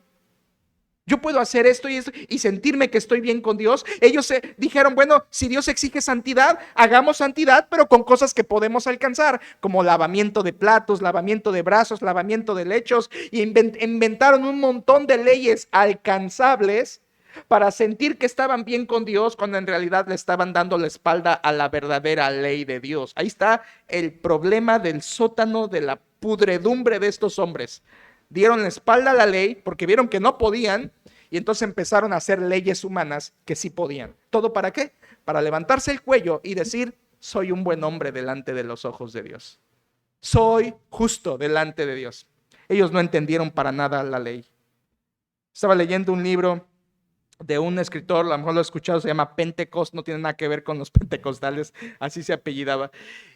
yo puedo hacer esto y sentirme que estoy bien con Dios. Ellos dijeron, bueno, si Dios exige santidad, hagamos santidad, pero con cosas que podemos alcanzar, como lavamiento de platos, lavamiento de brazos, lavamiento de lechos, y inventaron un montón de leyes alcanzables para sentir que estaban bien con Dios, cuando en realidad le estaban dando la espalda a la verdadera ley de Dios. Ahí está el problema del sótano de la pudredumbre de estos hombres. Dieron la espalda a la ley porque vieron que no podían y entonces empezaron a hacer leyes humanas que sí podían. ¿Todo para qué? Para levantarse el cuello y decir, soy un buen hombre delante de los ojos de Dios. Soy justo delante de Dios. Ellos no entendieron para nada la ley. Estaba leyendo un libro de un escritor, a lo mejor lo he escuchado, se llama Pentecost, no tiene nada que ver con los pentecostales, así se apellidaba.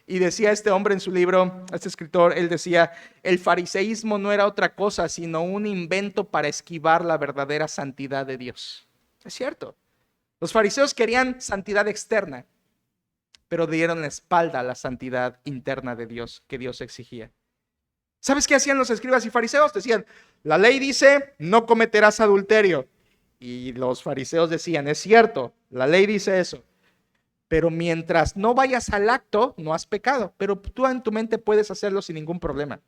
Y decía este hombre en su libro, este escritor, él decía, el fariseísmo no era otra cosa, sino un invento para esquivar la verdadera santidad de Dios. Es cierto, los fariseos querían santidad externa, pero dieron la espalda a la santidad interna de Dios, que Dios exigía. ¿Sabes qué hacían los escribas y fariseos? Decían, la ley dice, no cometerás adulterio. Y los fariseos decían, es cierto, la ley dice eso, pero mientras no vayas al acto, no has pecado, pero tú en tu mente puedes hacerlo sin ningún problema.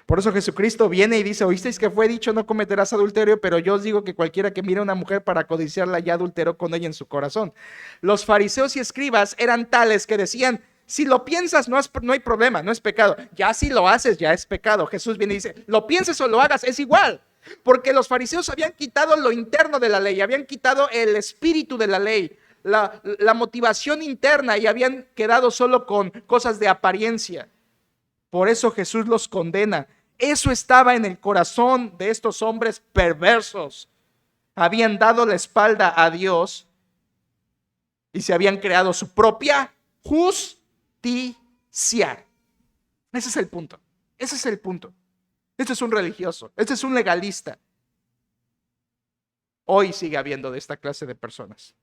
Por eso Jesucristo viene y dice, oísteis que fue dicho, no cometerás adulterio, pero yo os digo que cualquiera que mire a una mujer para codiciarla ya adulteró con ella en su corazón. Los fariseos y escribas eran tales que decían, si lo piensas no hay problema, no es pecado. Ya si lo haces, ya es pecado. Jesús viene y dice, lo pienses o lo hagas, es igual. Porque los fariseos habían quitado lo interno de la ley, habían quitado el espíritu de la ley, la motivación interna, y habían quedado solo con cosas de apariencia. Por eso Jesús los condena. Eso estaba en el corazón de estos hombres perversos. Habían dado la espalda a Dios y se habían creado su propia justicia. Ese es el punto. Ese es el punto. Este es un religioso, este es un legalista. Hoy sigue habiendo de esta clase de personas.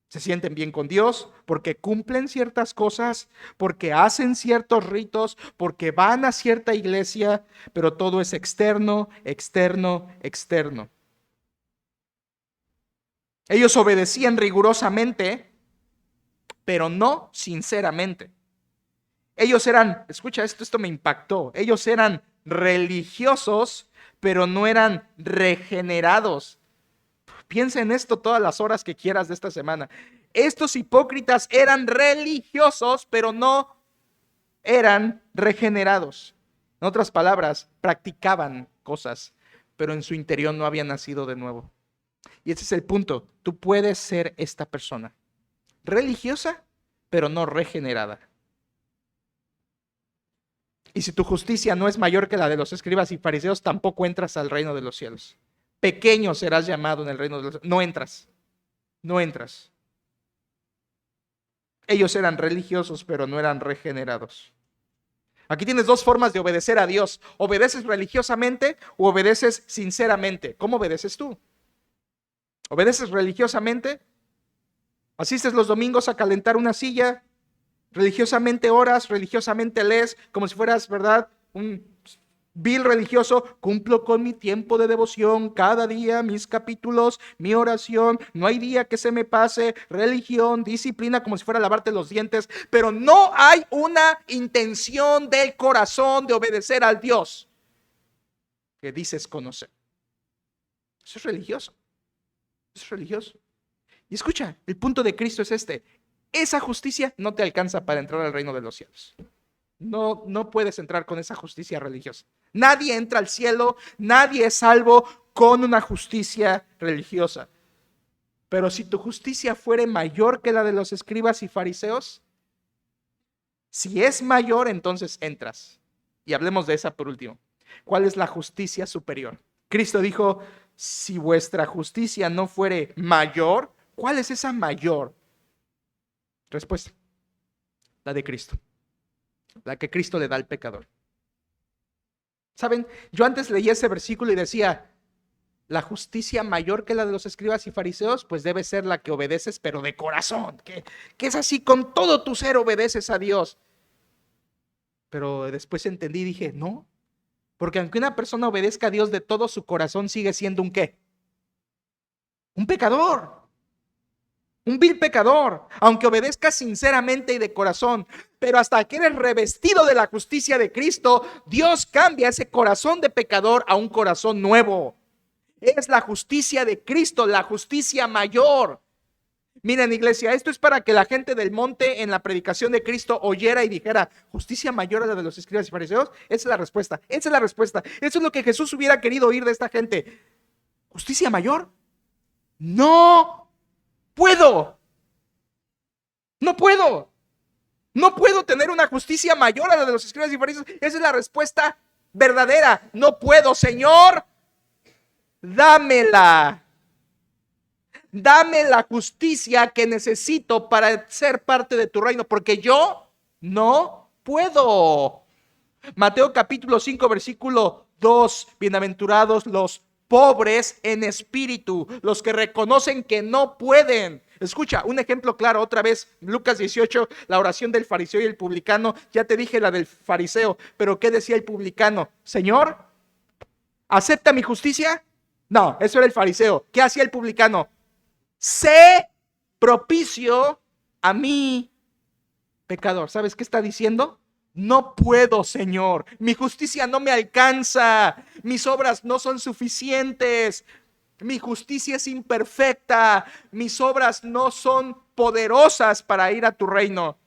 Se sienten bien con Dios porque cumplen ciertas cosas, porque hacen ciertos ritos, porque van a cierta iglesia, pero todo es externo, externo, externo. Ellos obedecían rigurosamente, pero no sinceramente. Ellos eran, escucha esto me impactó, ellos eran religiosos, pero no eran regenerados. Piensa en esto todas las horas que quieras de esta semana. Estos hipócritas eran religiosos, pero no eran regenerados. En otras palabras, practicaban cosas, pero en su interior no habían nacido de nuevo. Y ese es el punto. Tú puedes ser esta persona. religiosa, pero no regenerada. Y si tu justicia no es mayor que la de los escribas y fariseos, tampoco entras al reino de los cielos. Pequeño serás llamado en el reino de los cielos. No entras. No entras. Ellos eran religiosos, pero no eran regenerados. Aquí tienes dos formas de obedecer a Dios. ¿Obedeces religiosamente o obedeces sinceramente? ¿Cómo obedeces tú? ¿Obedeces religiosamente? ¿Asistes los domingos a calentar una silla? ¿Religiosamente oras? ¿Religiosamente lees? Como si fueras, ¿verdad?, un vil religioso. Cumplo con mi tiempo de devoción cada día, mis capítulos, mi oración. No hay día que se me pase. Religión, disciplina, como si fuera lavarte los dientes. Pero no hay una intención del corazón de obedecer al Dios que dices conocer. Eso es religioso. Eso es religioso. Y escucha, el punto de Cristo es este. Esa justicia no te alcanza para entrar al reino de los cielos. No puedes entrar con esa justicia religiosa. Nadie entra al cielo, nadie es salvo con una justicia religiosa. Pero si tu justicia fuere mayor que la de los escribas y fariseos, si es mayor, entonces entras. Y hablemos de esa por último. ¿Cuál es la justicia superior? Cristo dijo, si vuestra justicia no fuere mayor, ¿cuál es esa mayor? Respuesta, la de Cristo. La que Cristo le da al pecador. ¿Saben? Yo antes leía ese versículo y decía, la justicia mayor que la de los escribas y fariseos, pues debe ser la que obedeces, pero de corazón, que es así, con todo tu ser obedeces a Dios. Pero después entendí y dije, no, porque aunque una persona obedezca a Dios de todo su corazón, sigue siendo un ¿qué? Un pecador. Un vil pecador, aunque obedezcas sinceramente y de corazón. Pero hasta que eres revestido de la justicia de Cristo, Dios cambia ese corazón de pecador a un corazón nuevo. Es la justicia de Cristo, la justicia mayor. Miren, iglesia, esto es para que la gente del monte en la predicación de Cristo oyera y dijera, justicia mayor a la de los escribas y fariseos. Esa es la respuesta, esa es la respuesta. Eso es lo que Jesús hubiera querido oír de esta gente. ¿Justicia mayor? No puedo. No puedo. No puedo tener una justicia mayor a la de los escribas y fariseos. Esa es la respuesta verdadera. No puedo, Señor. Dámela. Dame la justicia que necesito para ser parte de tu reino, porque yo no puedo. Mateo capítulo 5, versículo 2. Bienaventurados los pobres en espíritu, los que reconocen que no pueden. Escucha, un ejemplo claro, otra vez, Lucas 18, la oración del fariseo y el publicano. Ya te dije la del fariseo, pero ¿qué decía el publicano? Señor, ¿acepta mi justicia? No, eso era el fariseo. ¿Qué hacía el publicano? Sé propicio a mí, pecador. ¿Sabes qué está diciendo? No puedo, Señor. Mi justicia no me alcanza. Mis obras no son suficientes. Mi justicia es imperfecta. Mis obras no son poderosas para ir a tu reino.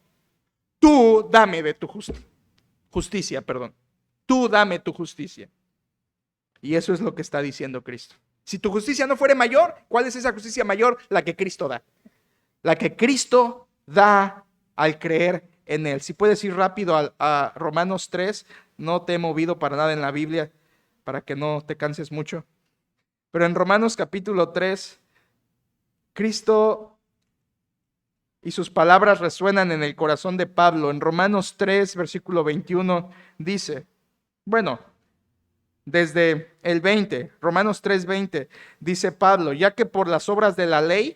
Tú dame de tu justicia. Tú dame tu justicia. Y eso es lo que está diciendo Cristo. Si tu justicia no fuere mayor, ¿cuál es esa justicia mayor? La que Cristo da. La que Cristo da al creer en Él. Si puedes ir rápido a Romanos 3, no te he movido para nada en la Biblia, para que no te canses mucho. Pero en Romanos capítulo 3, Cristo y sus palabras resuenan en el corazón de Pablo. En Romanos 3, versículo 21, dice, bueno, desde el 20, Romanos 3:20, dice Pablo, ya que por las obras de la ley,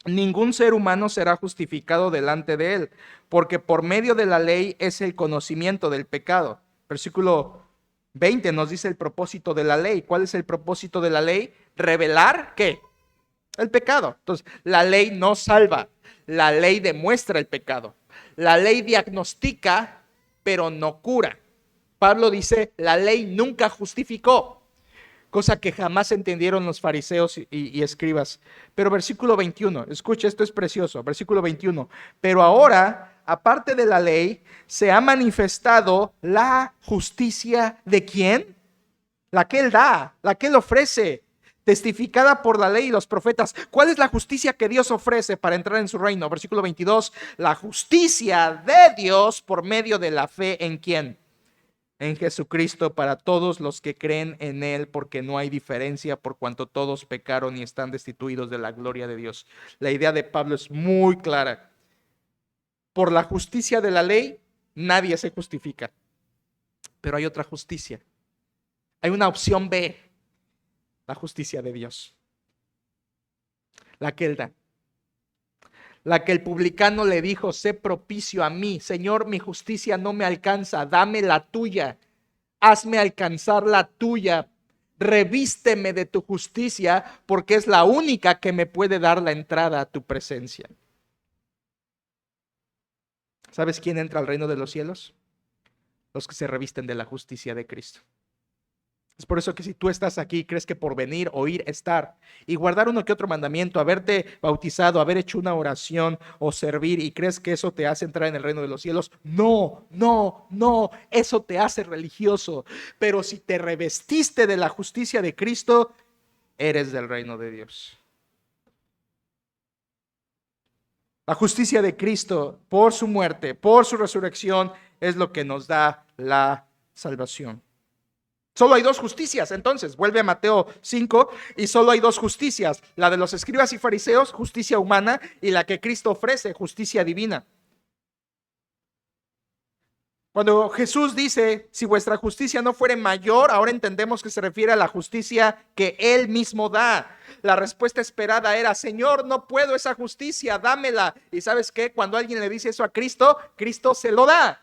ningún ser humano será justificado delante de él, porque por medio de la ley es el conocimiento del pecado. Versículo 20 nos dice el propósito de la ley. ¿Cuál es el propósito de la ley? Revelar, ¿qué? El pecado. Entonces, la ley no salva, la ley demuestra el pecado. La ley diagnostica, pero no cura. Pablo dice, la ley nunca justificó, cosa que jamás entendieron los fariseos y escribas. Pero versículo 21, escucha, esto es precioso, versículo 21. Pero ahora, aparte de la ley, se ha manifestado la justicia ¿de quién? La que Él da, la que Él ofrece. testificada por la ley y los profetas. ¿Cuál es la justicia que Dios ofrece para entrar en su reino? Versículo 22, la justicia de Dios por medio de la fe ¿en quién? En Jesucristo, para todos los que creen en Él, porque no hay diferencia, por cuanto todos pecaron y están destituidos de la gloria de Dios. La idea de Pablo es muy clara. Por la justicia de la ley, nadie se justifica. Pero hay otra justicia. Hay una opción B, la justicia de Dios. La que Él da. La que el publicano le dijo: sé propicio a mí, Señor, mi justicia no me alcanza, dame la tuya, hazme alcanzar la tuya, revísteme de tu justicia, porque es la única que me puede dar la entrada a tu presencia. ¿Sabes quién entra al reino de los cielos? Los que se revisten de la justicia de Cristo. Es por eso que si tú estás aquí, crees que por venir, oír, estar y guardar uno que otro mandamiento, haberte bautizado, haber hecho una oración o servir, y crees que eso te hace entrar en el reino de los cielos, no, eso te hace religioso. Pero si te revestiste de la justicia de Cristo, eres del reino de Dios. La justicia de Cristo por su muerte, por su resurrección, es lo que nos da la salvación. Solo hay dos justicias, entonces, vuelve a Mateo 5 y solo hay dos justicias, la de los escribas y fariseos, justicia humana, y la que Cristo ofrece, justicia divina. Cuando Jesús dice, si vuestra justicia no fuere mayor, ahora entendemos que se refiere a la justicia que Él mismo da. La respuesta esperada era: Señor, no puedo esa justicia, dámela. ¿Y sabes qué? Cuando alguien le dice eso a Cristo, Cristo se lo da.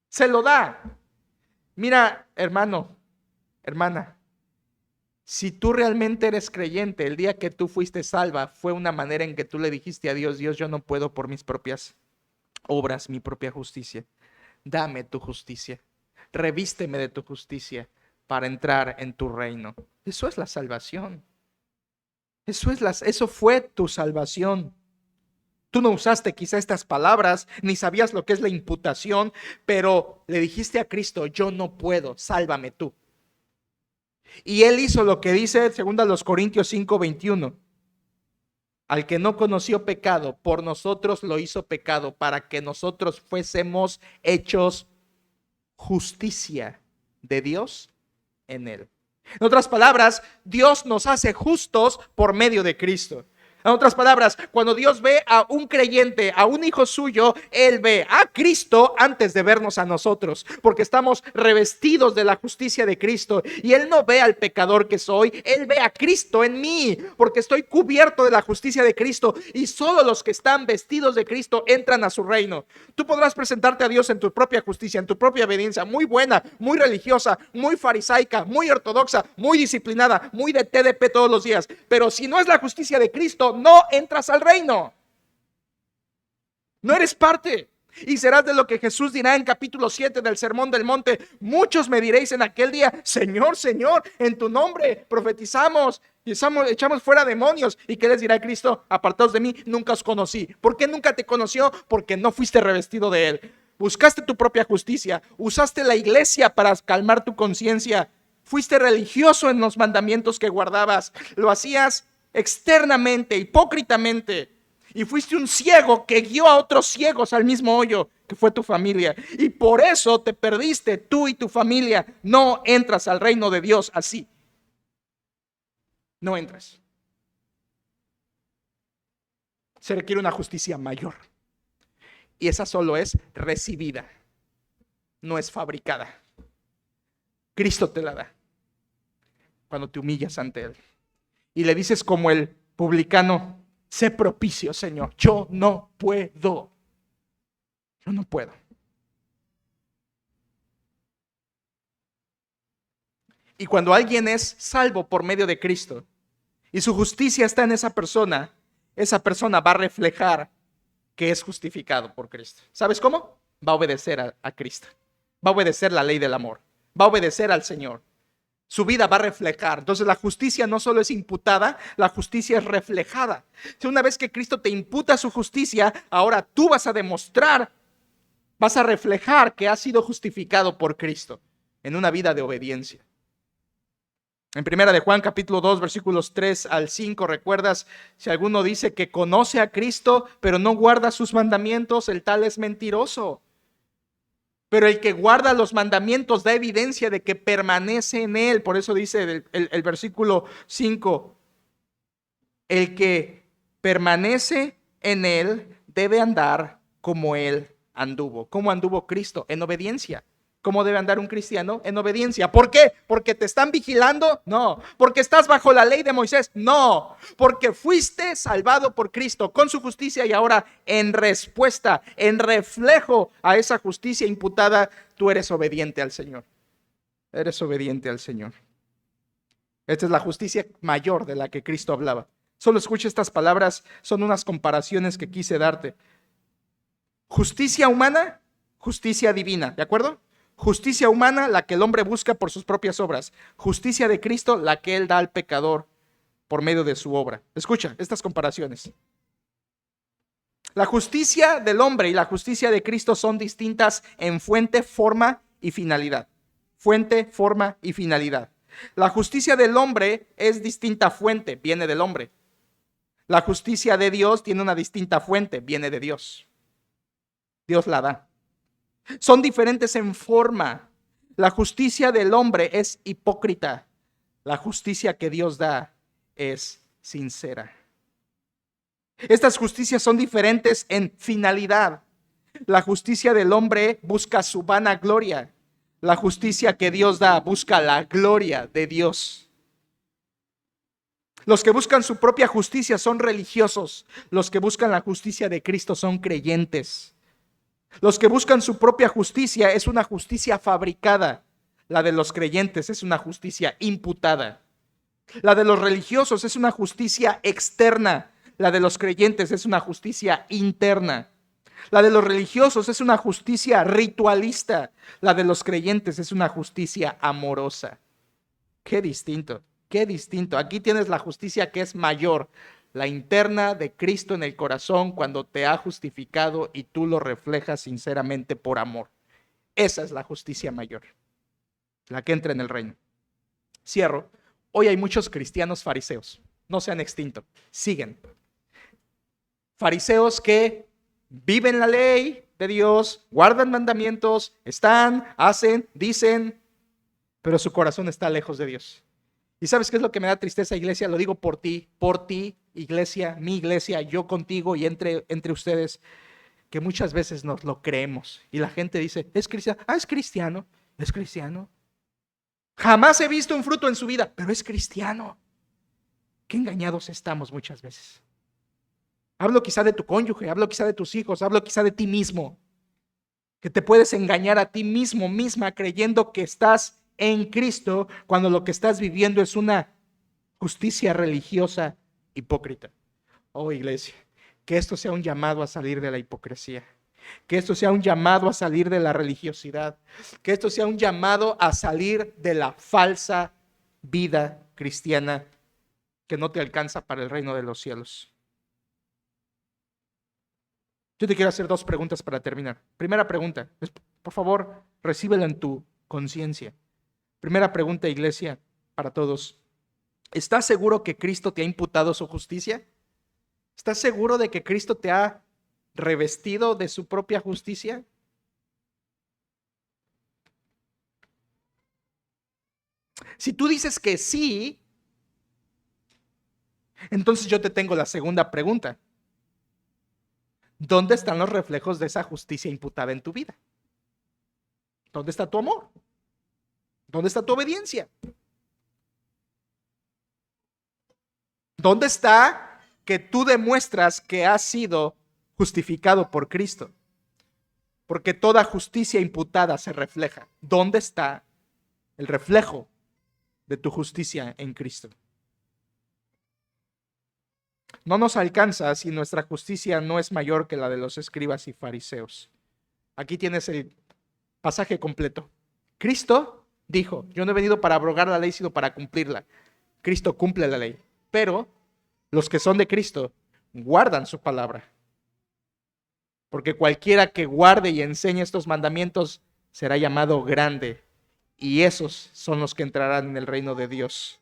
Se lo da. Mira, hermano, hermana, si tú realmente eres creyente, el día que tú fuiste salva fue una manera en que tú le dijiste a Dios: Dios, yo no puedo por mis propias obras, mi propia justicia. Dame tu justicia, revísteme de tu justicia para entrar en tu reino. Eso es la salvación. Eso fue tu salvación. Tú no usaste quizá estas palabras, ni sabías lo que es la imputación, pero le dijiste a Cristo: yo no puedo, sálvame tú. Y Él hizo lo que dice 2 Corintios 5:21. Al que no conoció pecado, por nosotros lo hizo pecado, para que nosotros fuésemos hechos justicia de Dios en Él. En otras palabras, Dios nos hace justos por medio de Cristo. En otras palabras, cuando Dios ve a un creyente, a un hijo suyo, Él ve a Cristo antes de vernos a nosotros, porque estamos revestidos de la justicia de Cristo. Y Él no ve al pecador que soy, Él ve a Cristo en mí, porque estoy cubierto de la justicia de Cristo. Y solo los que están vestidos de Cristo entran a su reino. Tú podrás presentarte a Dios en tu propia justicia, en tu propia obediencia, muy buena, muy religiosa, muy farisaica, muy ortodoxa, muy disciplinada, muy de TDP todos los días. Pero si no es la justicia de Cristo, no entras al reino. No eres parte. Y serás de lo que Jesús dirá en capítulo 7 del Sermón del Monte: muchos me diréis en aquel día: Señor, Señor, en tu nombre profetizamos y echamos fuera demonios. ¿Y qué les dirá Cristo? Apartaos de mí, nunca os conocí. ¿Por qué nunca te conoció? Porque no fuiste revestido de Él. Buscaste tu propia justicia, usaste la iglesia para calmar tu conciencia, fuiste religioso en los mandamientos que guardabas, lo hacías externamente, hipócritamente, y fuiste un ciego que guió a otros ciegos al mismo hoyo que fue tu familia, y por eso te perdiste tú y tu familia. No entras al reino de Dios así. No entras. Se requiere una justicia mayor, y esa solo es recibida, no es fabricada. Cristo te la da cuando te humillas ante Él y le dices como el publicano: sé propicio, Señor, yo no puedo. Yo no puedo. Y cuando alguien es salvo por medio de Cristo y su justicia está en esa persona va a reflejar que es justificado por Cristo. ¿Sabes cómo? Va a obedecer a Cristo. Va a obedecer la ley del amor. Va a obedecer al Señor. Su vida va a reflejar. Entonces la justicia no solo es imputada, la justicia es reflejada. Si una vez que Cristo te imputa su justicia, ahora tú vas a demostrar, vas a reflejar que has sido justificado por Cristo en una vida de obediencia. En primera de Juan, capítulo 2, versículos 3 al 5, ¿recuerdas? Si alguno dice que conoce a Cristo, pero no guarda sus mandamientos, el tal es mentiroso. Pero el que guarda los mandamientos da evidencia de que permanece en él. Por eso dice el versículo 5, el que permanece en él debe andar como él anduvo. ¿Cómo anduvo Cristo? En obediencia. ¿Cómo debe andar un cristiano? En obediencia. ¿Por qué? ¿Porque te están vigilando? No. ¿Porque estás bajo la ley de Moisés? No. Porque fuiste salvado por Cristo con su justicia y ahora en respuesta, en reflejo a esa justicia imputada, tú eres obediente al Señor. Eres obediente al Señor. Esta es la justicia mayor de la que Cristo hablaba. Solo escucha estas palabras, son unas comparaciones que quise darte. Justicia humana, justicia divina, ¿de acuerdo? Justicia humana, la que el hombre busca por sus propias obras. Justicia de Cristo, la que Él da al pecador por medio de su obra. Escucha estas comparaciones. La justicia del hombre y la justicia de Cristo son distintas en fuente, forma y finalidad. Fuente, forma y finalidad. La justicia del hombre es distinta fuente, viene del hombre. La justicia de Dios tiene una distinta fuente, viene de Dios. Dios la da. Son diferentes en forma. La justicia del hombre es hipócrita. La justicia que Dios da es sincera. Estas justicias son diferentes en finalidad. La justicia del hombre busca su vanagloria. La justicia que Dios da busca la gloria de Dios. Los que buscan su propia justicia son religiosos. Los que buscan la justicia de Cristo son creyentes. Los que buscan su propia justicia es una justicia fabricada. La de los creyentes es una justicia imputada. La de los religiosos es una justicia externa. La de los creyentes es una justicia interna. La de los religiosos es una justicia ritualista. La de los creyentes es una justicia amorosa. Qué distinto, qué distinto. Aquí tienes la justicia que es mayor. La interna de Cristo en el corazón cuando te ha justificado y tú lo reflejas sinceramente por amor. Esa es la justicia mayor, la que entra en el reino. Cierro. Hoy hay muchos cristianos fariseos. No se han extinto. Siguen. Fariseos que viven la ley de Dios, guardan mandamientos, están, hacen, dicen, pero su corazón está lejos de Dios. ¿Y sabes qué es lo que me da tristeza, iglesia? Lo digo por ti, iglesia, mi iglesia, yo contigo y entre ustedes, que muchas veces nos lo creemos. Y la gente dice, es cristiano, es cristiano, es cristiano. Jamás he visto un fruto en su vida, pero es cristiano. Qué engañados estamos muchas veces. Hablo quizá de tu cónyuge, hablo quizá de tus hijos, hablo quizá de ti mismo. Que te puedes engañar a ti mismo, misma, creyendo que estás en Cristo, cuando lo que estás viviendo es una justicia religiosa hipócrita. Oh, iglesia, que esto sea un llamado a salir de la hipocresía. Que esto sea un llamado a salir de la religiosidad. Que esto sea un llamado a salir de la falsa vida cristiana que no te alcanza para el reino de los cielos. Yo te quiero hacer dos preguntas para terminar. Primera pregunta, por favor, recíbela en tu conciencia. Primera pregunta, iglesia, para todos. ¿Estás seguro que Cristo te ha imputado su justicia? ¿Estás seguro de que Cristo te ha revestido de su propia justicia? Si tú dices que sí, entonces yo te tengo la segunda pregunta. ¿Dónde están los reflejos de esa justicia imputada en tu vida? ¿Dónde está tu amor? ¿Dónde está tu obediencia? ¿Dónde está que tú demuestras que has sido justificado por Cristo? Porque toda justicia imputada se refleja. ¿Dónde está el reflejo de tu justicia en Cristo? No nos alcanza si nuestra justicia no es mayor que la de los escribas y fariseos. Aquí tienes el pasaje completo. Cristo dijo, yo no he venido para abrogar la ley, sino para cumplirla. Cristo cumple la ley, pero los que son de Cristo guardan su palabra. Porque cualquiera que guarde y enseñe estos mandamientos será llamado grande, y esos son los que entrarán en el reino de Dios.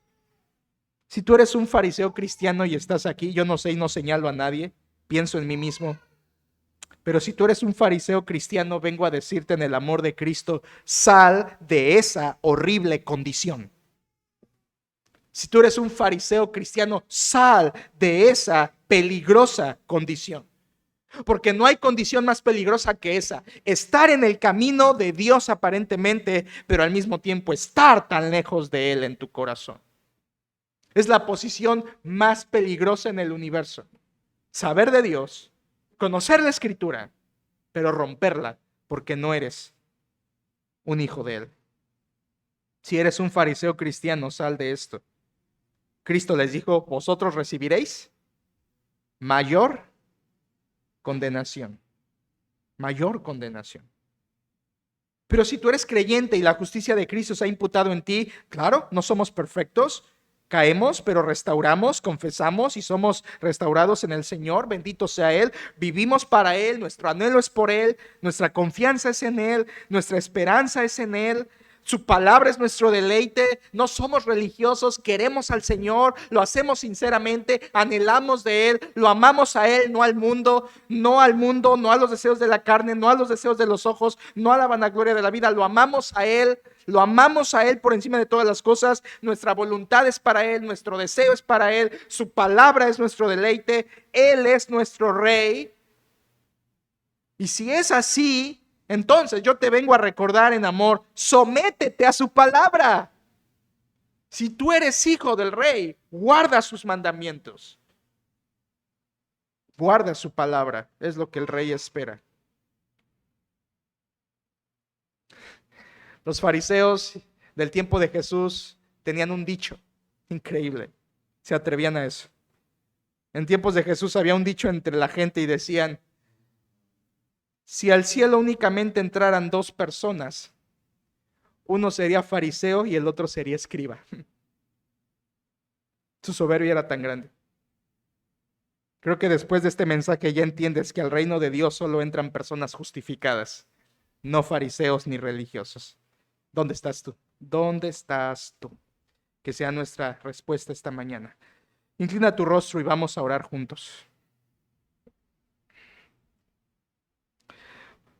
Si tú eres un fariseo cristiano y estás aquí, yo no sé y no señalo a nadie, pienso en mí mismo. Pero si tú eres un fariseo cristiano, vengo a decirte en el amor de Cristo, sal de esa horrible condición. Si tú eres un fariseo cristiano, sal de esa peligrosa condición. Porque no hay condición más peligrosa que esa. Estar en el camino de Dios aparentemente, pero al mismo tiempo estar tan lejos de Él en tu corazón. Es la posición más peligrosa en el universo. Saber de Dios, conocer la Escritura, pero romperla porque no eres un hijo de Él. Si eres un fariseo cristiano, sal de esto. Cristo les dijo, vosotros recibiréis mayor condenación. Mayor condenación. Pero si tú eres creyente y la justicia de Cristo se ha imputado en ti, claro, no somos perfectos, caemos, pero restauramos, confesamos y somos restaurados en el Señor, bendito sea Él, vivimos para Él, nuestro anhelo es por Él, nuestra confianza es en Él, nuestra esperanza es en Él. Su palabra es nuestro deleite, no somos religiosos, queremos al Señor, lo hacemos sinceramente, anhelamos de Él, lo amamos a Él, no al mundo, no al mundo, no a los deseos de la carne, no a los deseos de los ojos, no a la vanagloria de la vida, lo amamos a Él. Lo amamos a Él por encima de todas las cosas. Nuestra voluntad es para Él, nuestro deseo es para Él, su palabra es nuestro deleite, Él es nuestro Rey. Y si es así, entonces yo te vengo a recordar en amor, sométete a su palabra. Si tú eres hijo del Rey, guarda sus mandamientos. Guarda su palabra, es lo que el Rey espera. Los fariseos del tiempo de Jesús tenían un dicho increíble. Se atrevían a eso. En tiempos de Jesús había un dicho entre la gente y decían, si al cielo únicamente entraran dos personas, uno sería fariseo y el otro sería escriba. Su soberbia era tan grande. Creo que después de este mensaje ya entiendes que al reino de Dios solo entran personas justificadas, no fariseos ni religiosos. ¿Dónde estás tú? ¿Dónde estás tú? Que sea nuestra respuesta esta mañana. Inclina tu rostro y vamos a orar juntos.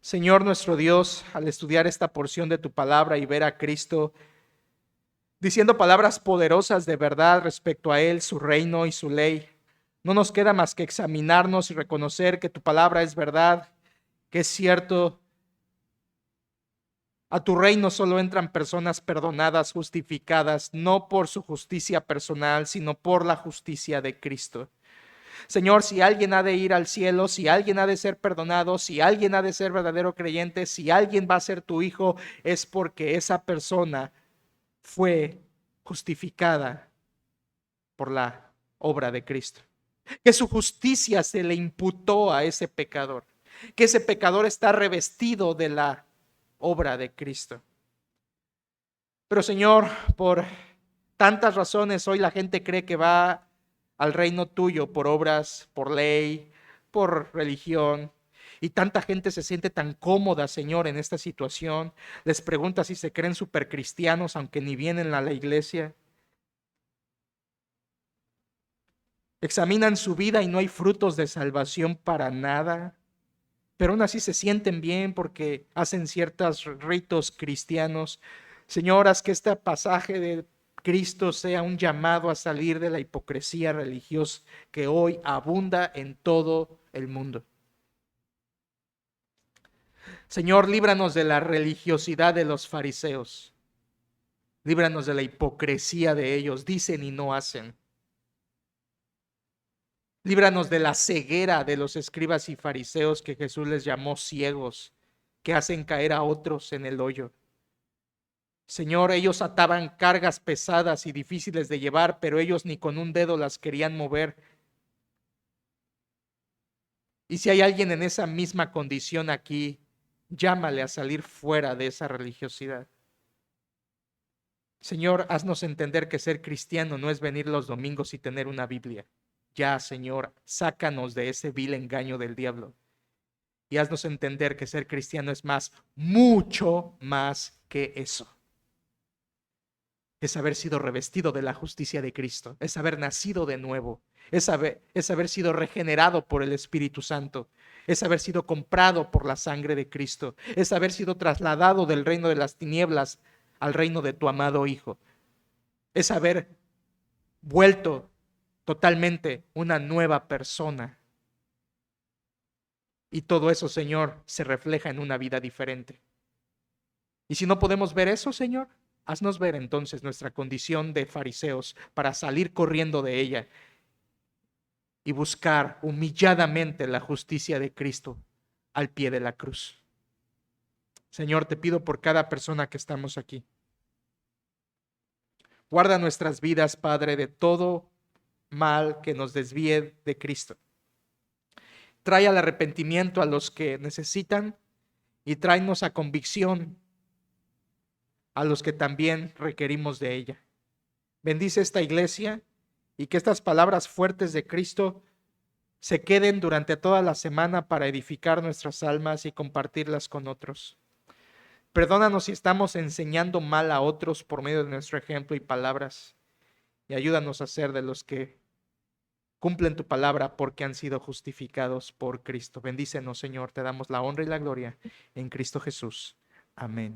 Señor nuestro Dios, al estudiar esta porción de tu palabra y ver a Cristo diciendo palabras poderosas de verdad respecto a Él, su reino y su ley, no nos queda más que examinarnos y reconocer que tu palabra es verdad, que es cierto. A tu reino solo entran personas perdonadas, justificadas, no por su justicia personal, sino por la justicia de Cristo. Señor, si alguien ha de ir al cielo, si alguien ha de ser perdonado, si alguien ha de ser verdadero creyente, si alguien va a ser tu hijo, es porque esa persona fue justificada por la obra de Cristo. Que su justicia se le imputó a ese pecador, que ese pecador está revestido de la obra de Cristo. Pero Señor, por tantas razones hoy la gente cree que va al reino tuyo por obras, por ley, por religión. Y tanta gente se siente tan cómoda, Señor, en esta situación. Les pregunta si se creen supercristianos, aunque ni vienen a la iglesia. Examinan su vida y no hay frutos de salvación para nada. Pero aún así se sienten bien porque hacen ciertos ritos cristianos. Señor, haz que este pasaje de Cristo sea un llamado a salir de la hipocresía religiosa que hoy abunda en todo el mundo. Señor, líbranos de la religiosidad de los fariseos. Líbranos de la hipocresía de ellos, dicen y no hacen. Líbranos de la ceguera de los escribas y fariseos que Jesús les llamó ciegos, que hacen caer a otros en el hoyo. Señor, ellos ataban cargas pesadas y difíciles de llevar, pero ellos ni con un dedo las querían mover. Y si hay alguien en esa misma condición aquí, llámale a salir fuera de esa religiosidad. Señor, haznos entender que ser cristiano no es venir los domingos y tener una Biblia. Ya, Señor, sácanos de ese vil engaño del diablo. Y haznos entender que ser cristiano es más, mucho más que eso. es haber sido revestido de la justicia de Cristo, es haber nacido de nuevo, es haber sido regenerado por el Espíritu Santo, es haber sido comprado por la sangre de Cristo, es haber sido trasladado del reino de las tinieblas al reino de tu amado Hijo, es haber vuelto totalmente una nueva persona. Y todo eso, Señor, se refleja en una vida diferente. Y si no podemos ver eso, Señor, haznos ver entonces nuestra condición de fariseos para salir corriendo de ella y buscar humilladamente la justicia de Cristo al pie de la cruz. Señor, te pido por cada persona que estamos aquí. Guarda nuestras vidas, Padre, de todo mal que nos desvíe de Cristo. Trae al arrepentimiento a los que necesitan y tráenos a convicción a los que también requerimos de ella. Bendice esta iglesia y que estas palabras fuertes de Cristo se queden durante toda la semana para edificar nuestras almas y compartirlas con otros. Perdónanos si estamos enseñando mal a otros por medio de nuestro ejemplo y palabras, y ayúdanos a ser de los que cumplen tu palabra porque han sido justificados por Cristo. Bendícenos, Señor, te damos la honra y la gloria en Cristo Jesús. Amén.